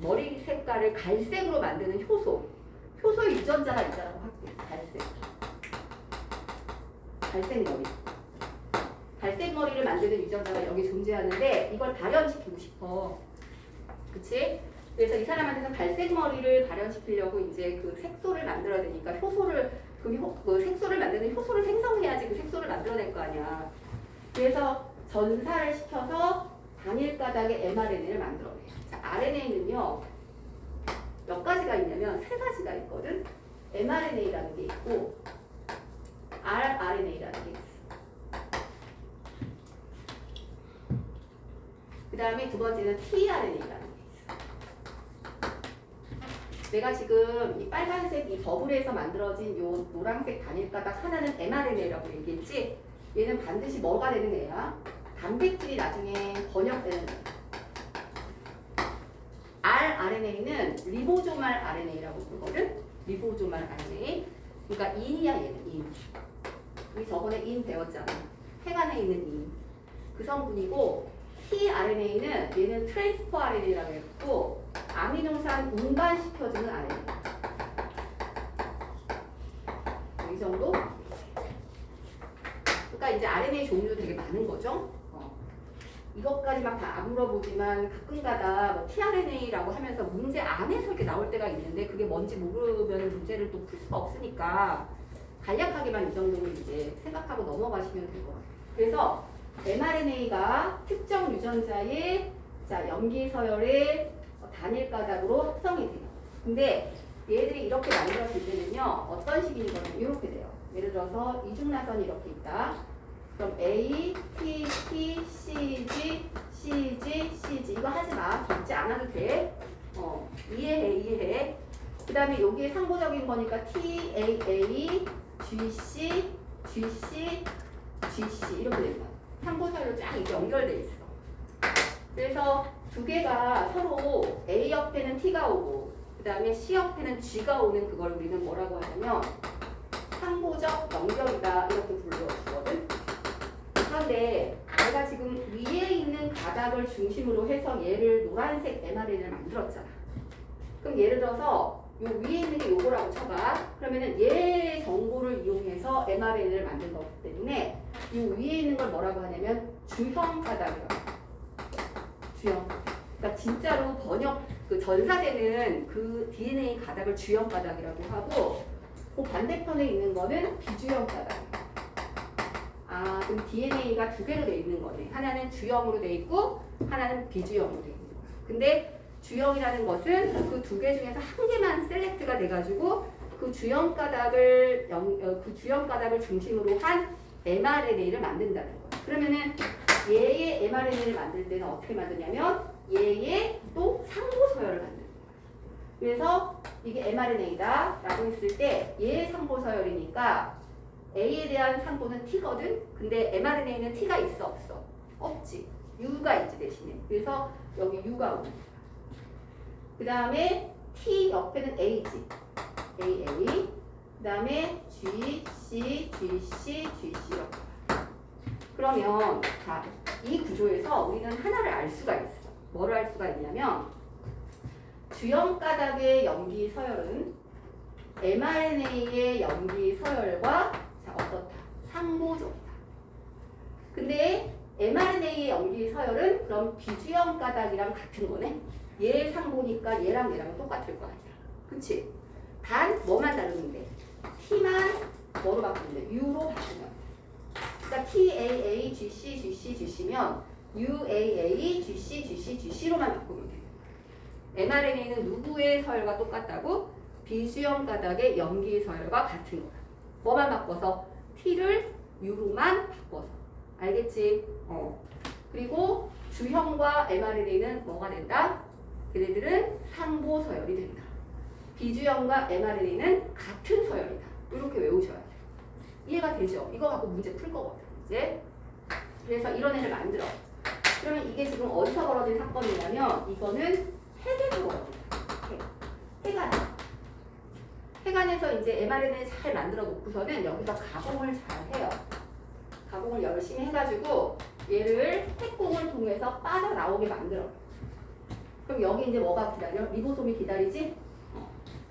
머리 색깔을 갈색으로 만드는 효소. 효소 유전자가 있다고 할게. 갈색 머리. 갈색 머리를 만드는 유전자가 여기 존재하는데 이걸 발현시키고 싶어. 그치? 그래서 이 사람한테는 갈색 머리를 발현시키려고 이제 그 색소를 만들어야 되니까 효소를 그 색소를 만드는 효소를 생성해야지 그 색소를 만들어낼 거 아니야. 그래서 전사를 시켜서 단일 가닥의 mRNA를 만들어내요. 자, RNA는요 몇 가지가 있냐면 세 가지가 있거든. mRNA라는 게 있고 rRNA라는 게 있어. 그 다음에 두 번째는 tRNA라는 게 있어. 내가 지금 이 빨간색 이 버블에서 만들어진 요 노란색 단일 가닥 하나는 mRNA라고 얘기했지? 얘는 반드시 뭐가 되는 애야? 단백질이 나중에 번역되는 애야. rRNA는 리보조말 RNA라고 부르거든? 리보조말 RNA. 그러니까 인이야 얘는 인. 우리 저번에 인 배웠잖아. 핵 안에 있는 인. 그 성분이고 tRNA는 얘는 트랜스퍼 RNA라고 했고 아미노산 운반시켜주는 RNA. 이 정도? 그러니까 이제 RNA 종류 되게 많은 거죠. 이것까지 막 다 안 물어보지만 가끔가다 뭐 tRNA라고 하면서 문제 안에서 이렇게 나올 때가 있는데 그게 뭔지 모르면 문제를 또 풀 수가 없으니까 간략하게만 이 정도로 이제 생각하고 넘어가시면 될 것 같아요. 그래서 mRNA가 특정 유전자의 자, 염기 서열의 단일 가닥으로 합성이 돼요. 근데 얘들이 이렇게 만들어질 때는요, 어떤 식인 거는 이렇게 돼요. 예를 들어서 이중나선이 이렇게 있다. 그럼 A, T, T, C, G, C, G, C, G 이거 하지 마. 적지 않아도 돼. 이해해. 그 다음에 여기에 상호적인 거니까 T, A, A, G, C, G, C, G, C 이렇게 됩니다. 상호설로 쫙 이렇게 연결돼 있어. 그래서 두 개가 서로 A 옆에는 T가 오고 그 다음에 C 옆에는 G가 오는 그걸 우리는 뭐라고 하냐면 상호적 연결이다 이렇게 불러주거든. 그런데 내가 지금 위에 있는 가닥을 중심으로 해서 얘를 노란색 mRNA를 만들었잖아. 그럼 예를 들어서 요 위에 있는 게 요거라고 쳐봐. 그러면은 얘 정보를 이용해서 mRNA를 만든 거기 때문에 이 위에 있는 걸 뭐라고 하냐면 주형 가닥이라고. 주형. 그러니까 진짜로 번역 그 전사되는 그 DNA 가닥을 주형 가닥이라고 하고 그 반대편에 있는 거는 비주형 가닥. 아, 그럼 DNA가 두 개로 돼 있는 거네. 하나는 주형으로 돼 있고 하나는 비주형으로 돼 있는 거야. 근데 주형이라는 것은 그 두 개 중에서 한 개만 셀렉트가 돼가지고 그 주형 가닥을 중심으로 한 mRNA를 만든다는 거야. 그러면은 얘의 mRNA를 만들 때는 어떻게 만드냐면 얘의 또 상호 서열을 만드는 거야. 그래서 이게 mRNA다 라고 했을 때 얘의 상호 서열이니까 A에 대한 상호는 T거든? 근데 mRNA는 T가 있어 없어? 없지. U가 있지 대신에. 그래서 여기 U가 오는 거야. 그 다음에 T 옆에는 A지. AA. 그 다음에 G, C, G, C, G, C 이렇게. 그러면 자, 이 구조에서 우리는 하나를 알 수가 있어. 뭐를 알 수가 있냐면 주형 가닥의 염기 서열은 mRNA의 염기 서열과 자, 어떻다? 상호적이다. 근데 mRNA의 염기 서열은 그럼 비주형 가닥이랑 같은 거네? 얘 상호니까 얘랑 얘랑은 똑같을 거 아니야. 그치? 단 뭐만 다르는데 T만 뭐로 바꾸는데? U로 바꾸면 그러니까 TAA, GC, GC, GC면 UAA, GC, GC, GC로만 바꾸면 돼. mRNA는 누구의 서열과 똑같다고? 비주형 가닥의 염기 서열과 같은 거야. 뭐만 바꿔서? T를 U로만 바꿔서. 알겠지? 그리고 주형과 mRNA는 뭐가 된다? 걔네들은 상호 서열이 된다. 비주형과 mRNA는 같은 서열이다. 이렇게 외우셔야 돼요. 이해가 되죠? 이거 갖고 문제 풀 거거든, 이제. 그래서 이런 애를 만들어. 그러면 이게 지금 어디서 벌어진 사건이냐면 이거는 핵에서 벌어진다. 핵. 핵안에서 이제 mRNA를 잘 만들어 놓고서는 여기서 가공을 잘 해요. 가공을 열심히 해가지고 얘를 핵공을 통해서 빠져나오게 만들어. 그럼 여기 이제 뭐가 기다려? 리보솜이 기다리지?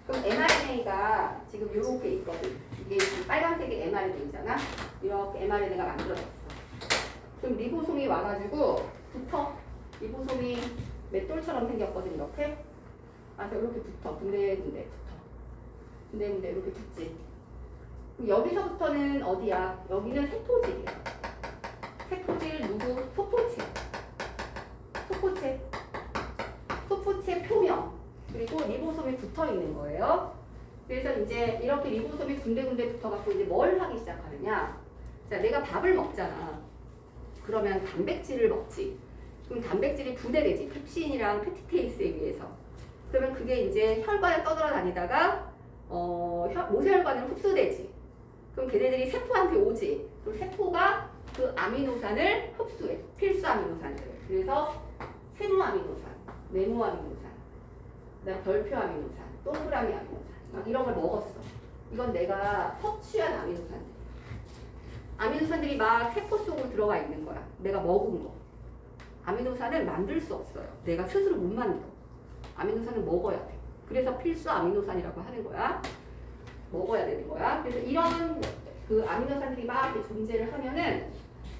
그럼 mRNA가 지금 이렇게 있거든. 이게 지금 빨간색의 mRNA잖아. 이렇게 mRNA가 만들어졌어. 그럼 리보솜이 와가지고 붙어. 리보솜이 맷돌처럼 생겼거든 이렇게. 그래서 이렇게 붙어. 근데 이렇게 붙지. 그럼 여기서부터는 어디야? 여기는 세포질이야. 세포질 누구? 소포체 표면. 그리고 리보솜이 붙어 있는 거예요. 그래서 이제 이렇게 리보솜이 군데군데 붙어갖고 이제 뭘 하기 시작하느냐. 자, 내가 밥을 먹잖아. 그러면 단백질을 먹지. 그럼 단백질이 분해되지. 펩신이랑 페티페이스에 의해서. 그러면 그게 이제 혈관을 떠돌아다니다가 모세혈관으로 흡수되지. 그럼 걔네들이 세포한테 오지. 그럼 세포가 그 아미노산을 흡수해. 필수 아미노산들을. 그래서 세모아미노산, 네모아미노산, 그다음 별표 아미노산, 동그라미 아미노산 막 이런 걸 먹었어. 이건 내가 섭취한 아미노산들. 아미노산들이 막 세포 속으로 들어가 있는 거야. 내가 먹은 거. 아미노산을 만들 수 없어요. 내가 스스로 못 만들어. 아미노산은 먹어야 돼. 그래서 필수 아미노산이라고 하는 거야. 먹어야 되는 거야. 그래서 이런 그 아미노산들이 막 이렇게 존재를 하면은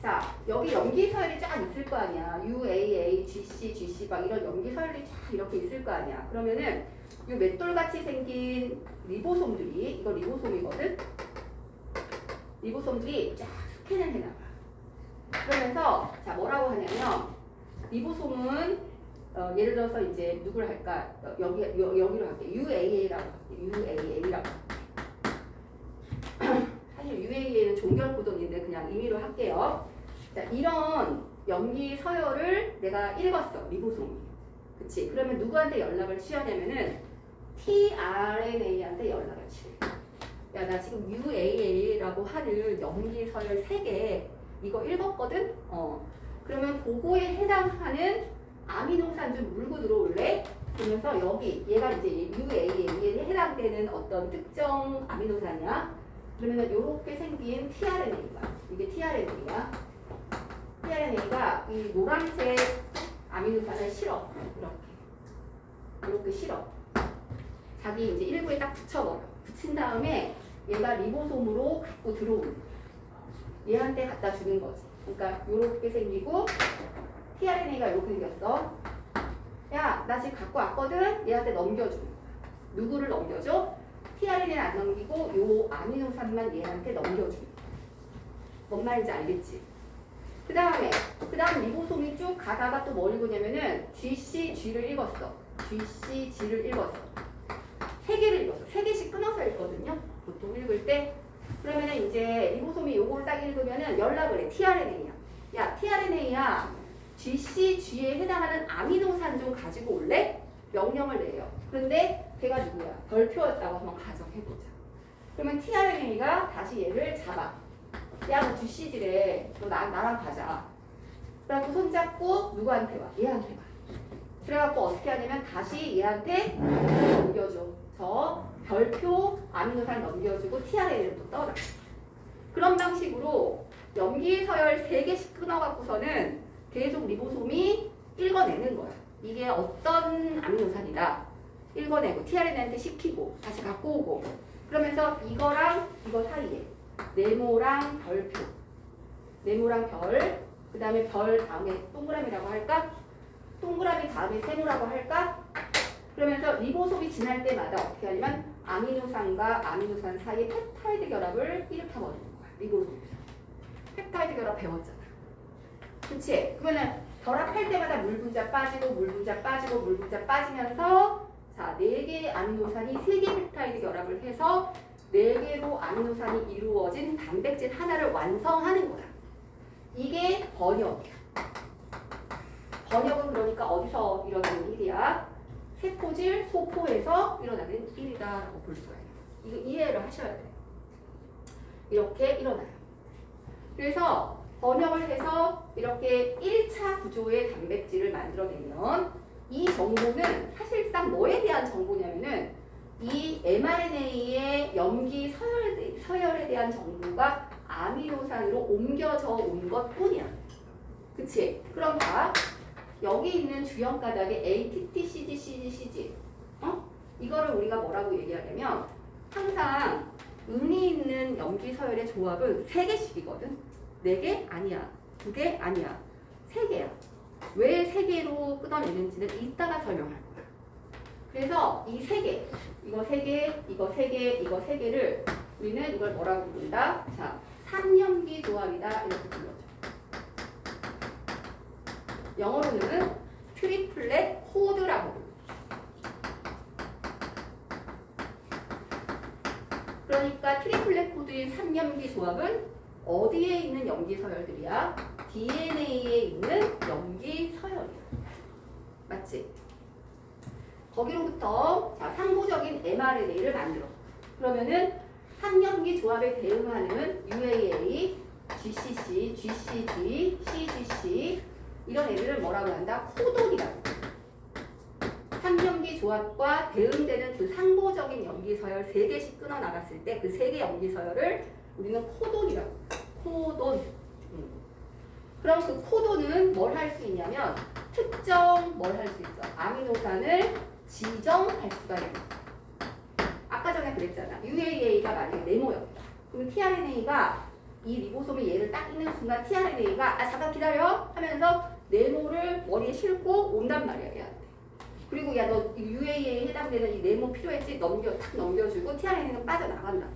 자, 여기 염기 서열이 쫙 있을 거 아니야. UAA, GC, GC 막 이런 염기 서열이 쫙 이렇게 있을 거 아니야. 그러면은 이 맷돌같이 생긴 리보솜들이, 이거 리보솜이거든? 리보솜들이 쫙 스캔을 해나가. 그러면서 자 뭐라고 하냐면 리보솜은 예를 들어서 이제 누굴 할까? 여기로 할게. UAA라고 할게. UAA라고. 사실 UAA는 종결 코돈인데 그냥 임의로 할게요. 자, 이런 염기 서열을 내가 읽었어. 리보솜이. 그치? 그러면 누구한테 연락을 취하냐면은 tRNA한테 연락을 취해. 야, 나 지금 UAA라고 하는 염기 서열 3개 이거 읽었거든? 그러면 그거에 해당하는 아미노산 좀 물고 들어올래? 그러면서 여기 얘가 이제 UAA에 해당되는 어떤 특정 아미노산이야. 그러면 이렇게 생긴 tRNA가 이게 tRNA야. tRNA가 이 노란색 아미노산을 실어. 이렇게 실어. 자기 이제 일부에 딱 붙여버려. 붙인 다음에 얘가 리보솜으로 갖고 들어오는 거야. 얘한테 갖다 주는 거지. 그러니까 이렇게 생기고 tRNA가 이렇게 생겼어. 야, 나 지금 갖고 왔거든? 얘한테 넘겨주는 거야. 누구를 넘겨줘? tRNA는 안 넘기고 요 아미노산만 얘한테 넘겨주는 거야. 뭔 말인지 알겠지? 그 다음 리보솜이 쭉 가다가 또 뭘 읽으냐면은 GCG를 읽었어. GCG를 읽었어. 3개를 읽었어. 3개씩 끊어서 읽거든요. 보통 읽을 때. 그러면은 이제 리보솜이 요걸 딱 읽으면은 연락을 해. tRNA야. 야, tRNA야. GCG에 해당하는 아미노산 좀 가지고 올래? 명령을 내요. 그런데 걔가 누구야? 별표였다고 한번 가정해보자. 그러면 tRNA가 다시 얘를 잡아. 야, 너 GCG래. 너 나랑 가자. 그래갖고 손잡고 누구한테 와? 얘한테 와. 그래갖고 어떻게 하냐면 다시 얘한테 넘겨줘. 저 별표 아미노산 넘겨주고 tRNA를 또 떠나. 그런 방식으로 염기 서열 3개씩 끊어갖고서는 계속 리보솜이 읽어내는 거야. 이게 어떤 아미노산이다. 읽어내고 tRNA한테 시키고 다시 갖고 오고. 그러면서 이거랑 이거 사이에 네모랑 별표, 네모랑 별, 그 다음에 별 다음에 동그라미라고 할까? 동그라미 다음에 세모라고 할까? 그러면서 리보솜이 지날 때마다 어떻게 하냐면 아미노산과 아미노산 사이의 펩타이드 결합을 일으켜버리는 거야. 리보솜에서. 펩타이드 결합 배웠잖아. 그치? 그러면은 결합할 때마다 물 분자 빠지고 물 분자 빠지고 물 분자 빠지면서 자, 4개의 아미노산이 3개 펩타이드 결합을 해서 4개로 아미노산이 이루어진 단백질 하나를 완성하는 거야. 이게 번역이야. 번역은 그러니까 어디서 일어나는 일이야? 세포질 소포에서 일어나는 일이다라고 볼 수가 있어요. 이거 이해를 하셔야 돼요. 이렇게 일어나요. 그래서 번역을 해서 이렇게 1차 구조의 단백질을 만들어내면 이 정보는 사실상 뭐에 대한 정보냐면은 이 mRNA의 염기 서열에 대한 정보가 아미노산으로 옮겨져 온 것뿐이야. 그치? 그럼 봐. 여기 있는 주연 가닥에 ATT, CG, CG, CG. 이거를 우리가 뭐라고 얘기하냐면 항상 의미 있는 염기 서열의 조합은 3개씩이거든. 4개? 아니야. 2개? 아니야. 3개야. 왜 3개로 끊어내는지는 이따가 설명할 거야. 그래서 이 3개, 이거 3개, 이거 3개, 이거 3개를 우리는 이걸 뭐라고 부른다? 자, 3염기 조합이다. 이렇게 불러줘. 영어로는 트리플렛 코드라고 불러. 그러니까 트리플렛 코드의 3염기 조합은 어디에 있는 염기 서열들이야? DNA에 있는 염기 서열이야. 맞지? 거기로부터 자, 상부적인 mRNA를 만들어. 그러면은 3염기 조합에 대응하는 UAA, GCC, GCG, CGC 이런 애들을 뭐라고 한다? 코돈이라고. 3염기 조합과 대응되는 그 상보적인 염기 서열 3개씩 끊어 나갔을 때 그 3개 염기 서열을 우리는 코돈이라고. 코돈. 그럼 그 코돈은 뭘 할 수 있냐면 특정 뭘 할 수 있어? 아미노산을 지정할 수가 있는. 아까 전에 그랬잖아. UAA가 만약에 네모였다. 그럼 tRNA가 이 리보솜이 얘를 딱 읽는 순간 tRNA가 아 잠깐 기다려 하면서 네모를 머리에 싣고 온단 말이야 얘한테. 그리고 야 너 UAA에 해당되는 이 네모 필요했지? 탁 넘겨주고 tRNA는 빠져나간다.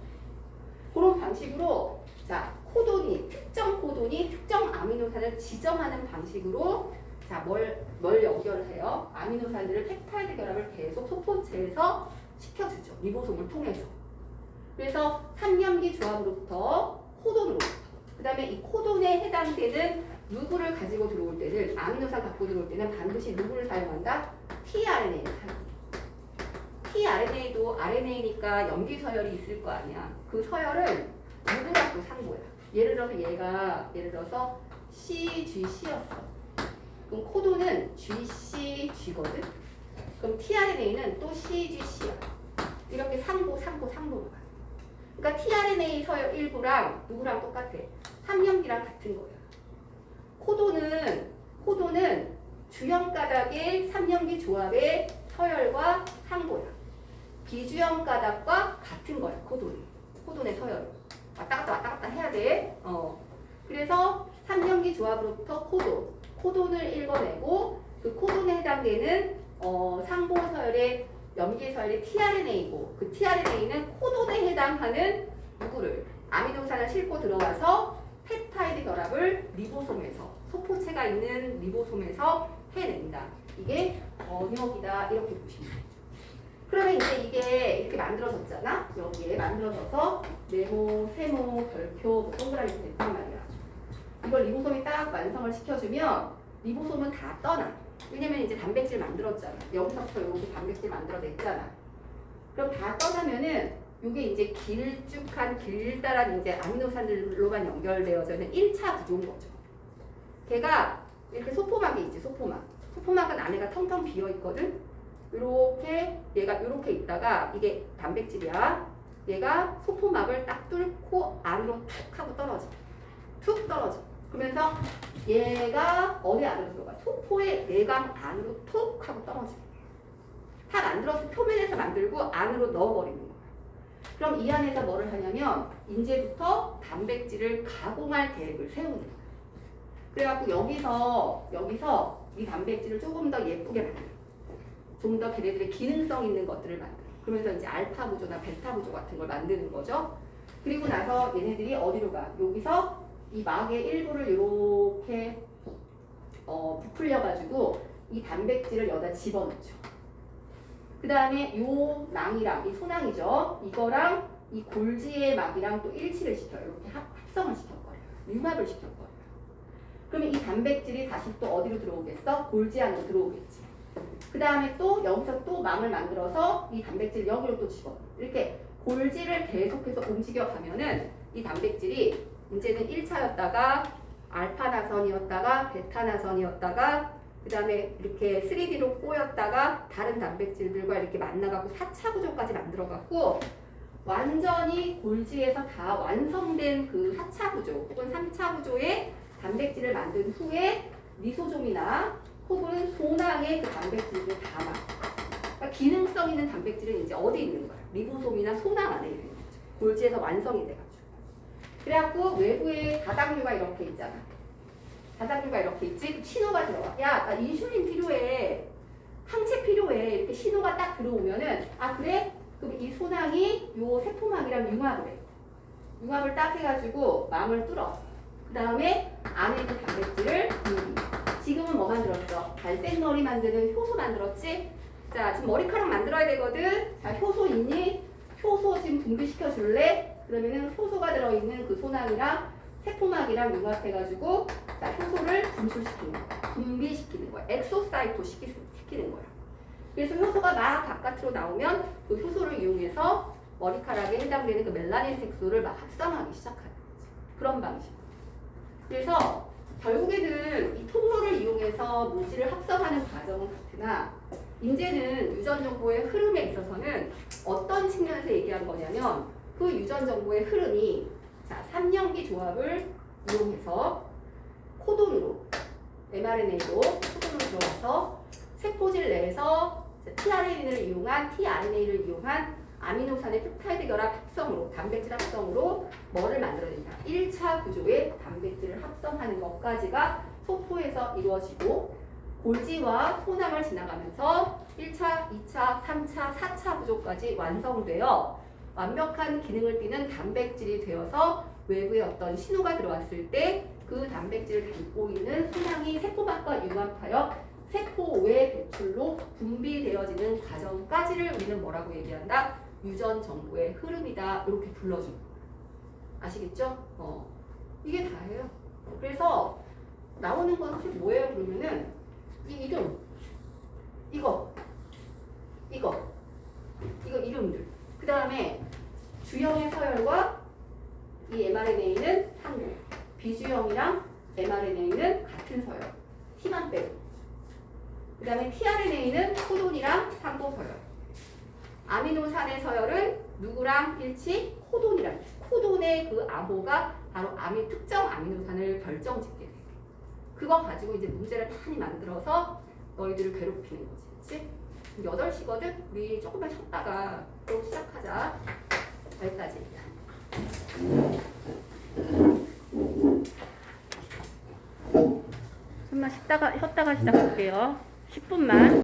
그런 방식으로 자 코돈이 특정 아미노산을 지정하는 방식으로 자 뭘 연결을 해요? 아미노산들을 펩타이드 결합을 계속 소포체에서 시켜주죠. 리보솜을 통해서. 그래서 3년기 조합으로부터 코돈으로부터 그 다음에 이 코돈에 해당되는 누구를 가지고 들어올 때는 아미노산 갖고 들어올 때는 반드시 누구를 사용한다? tRNA를 사용해. tRNA도 RNA니까 염기 서열이 있을 거 아니야. 그 서열은 누구랑 또 산 거야. 예를 들어서 CGC였어. 그럼 코돈은 GCG거든. 그럼 tRNA는 또 CGC야. 이렇게 상보로 가. 그러니까 tRNA 서열 일부랑 누구랑 똑같아? 3년기랑 같은 거야. 코돈은 주형 가닥의 3년기 조합의 서열과 상보야. 비주형 가닥과 같은 거야. 코돈의 서열. 왔다 갔다 해야 돼. 그래서 3년기 조합으로부터 코돈을 읽어내고 그 코돈에 해당되는 상보 서열의 염기 서열의 tRNA이고 그 tRNA는 코돈에 해당하는 누구를 아미노산을 싣고 들어와서 펩타이드 결합을 리보솜에서 소포체가 있는 리보솜에서 해낸다. 이게 번역이다 이렇게 보시면 돼요. 그러면 이제 이게 이렇게 만들어졌잖아. 여기에 만들어져서 네모, 세모, 별표, 뭐 동그라미 이렇게 됐단 말이야. 이걸 리보솜이 딱 완성을 시켜주면 리보솜은 다 떠나. 왜냐면 이제 단백질 만들었잖아. 여기서부터 이렇게 단백질 만들어냈잖아. 그럼 다 떠나면은 이게 이제 길다란 이제 아미노산들로만 연결되어져 있는 1차 구조인 거죠. 걔가 이렇게 소포막이 있지, 소포막은 안에가 텅텅 비어 있거든. 이렇게 얘가 이렇게 있다가 이게 단백질이야. 얘가 소포막을 딱 뚫고 안으로 툭 하고 툭 떨어져. 그러면서 얘가 어디 안으로 들어가? 소포의 내광 안으로 툭 하고 떨어져. 다 만들어서 표면에서 만들고 안으로 넣어버리는 거야. 그럼 이 안에서 뭐를 하냐면 이제부터 단백질을 가공할 계획을 세우는 거야. 그래갖고 여기서 이 단백질을 조금 더 예쁘게 만들어. 좀 더 걔네들의 기능성 있는 것들을 만들어. 그러면서 이제 알파 구조나 베타 구조 같은 걸 만드는 거죠. 그리고 나서 얘네들이 어디로 가? 여기서 이 막의 일부를 이렇게 부풀려가지고 이 단백질을 여기다 집어넣죠. 그 다음에 요 낭이랑 이 소낭이죠. 이거랑 이 골지의 막이랑 또 일치를 시켜요. 이렇게 합성을 시켰거든요. 융합을 시켰거든요. 그러면 이 단백질이 다시 또 어디로 들어오겠어? 골지 안으로 들어오겠지. 그 다음에 또 여기서 또 망을 만들어서 이 단백질 여기로 또 집어. 이렇게 골지를 계속해서 움직여가면은 이 단백질이 이제는 1차였다가 알파 나선이었다가 베타 나선이었다가 그 다음에 이렇게 3D로 꼬였다가 다른 단백질들과 이렇게 만나갖고 4차 구조까지 만들어갖고 완전히 골지에서 다 완성된 그 4차 구조 혹은 3차 구조의 단백질을 만든 후에 리소솜이나 혹은 소낭의 그 단백질을 담아. 그러니까 기능성 있는 단백질은 이제 어디 있는 거야? 리보솜이나 소낭 안에 있는 거죠. 골지에서 완성이 돼가지고. 그래갖고 외부에 다당류가 이렇게 있잖아. 다당류가 이렇게 있지? 신호가 들어와. 야, 나 인슐린 필요해. 항체 필요해. 이렇게 신호가 딱 들어오면은 아 그래? 그럼 이 소낭이 요 세포막이랑 융합을 해. 융합을 딱 해가지고 망을 뚫어. 그 다음에 안에 있는 단백질을 지금은 뭐 만들었어? 갈색 머리 만드는 효소 만들었지? 자, 지금 머리카락 만들어야 되거든? 자, 효소 있니? 효소 지금 분비시켜 줄래? 그러면은 효소가 들어있는 그 소낭이랑 세포막이랑 융합해가지고 자, 효소를 분출시키는 거야. 분비시키는 거야. 엑소사이토 시키는 거야. 그래서 효소가 막 바깥으로 나오면 그 효소를 이용해서 머리카락에 해당되는 그 멜라닌 색소를 막 합성하기 시작하는 거지. 그런 방식. 그래서 결국에는 이 통로를 이용해서 물질을 합성하는 과정은 같으나 이제는 유전 정보의 흐름에 있어서는 어떤 측면에서 얘기한 거냐면 그 유전 정보의 흐름이 자 3년기 조합을 이용해서 코돈으로 mRNA로 코돈으로 들어와서 세포질 내에서 tRNA를 이용한 아미노산의 펩타이드 결합 합성으로 단백질 합성으로 뭐를 만들어낸다. 1차 구조의 단백질을 합성하는 것까지가 소포에서 이루어지고 골지와 소낭을 지나가면서 1차, 2차, 3차, 4차 구조까지 완성되어 완벽한 기능을 띠는 단백질이 되어서 외부에 어떤 신호가 들어왔을 때 그 단백질을 담고 있는 소낭이 세포막과 융합하여 세포 외 배출로 분비되어지는 과정까지를 우리는 뭐라고 얘기한다? 유전 정보의 흐름이다. 이렇게 불러줘. 아시겠죠? 이게 다예요. 그래서 나오는 건 사실 뭐예요? 그러면은 이 이름, 이거 이름들. 그 다음에 주형의 서열과 이 mRNA는 상고, 비주형이랑 mRNA는 같은 서열. T만 빼고. 그 다음에 tRNA는 코돈이랑 상고 서열. 아미노산의 서열은 누구랑 일치? 코돈이랑. 코돈의 그 암호가 바로 특정 아미노산을 결정짓게 돼. 그거 가지고 이제 문제를 많이 만들어서 너희들을 괴롭히는 거지. 그치? 8시거든? 우리 조금만 쉬었다가 또 시작하자. 여기까지. 좀만 쉬었다가 시작할게요. 10분만.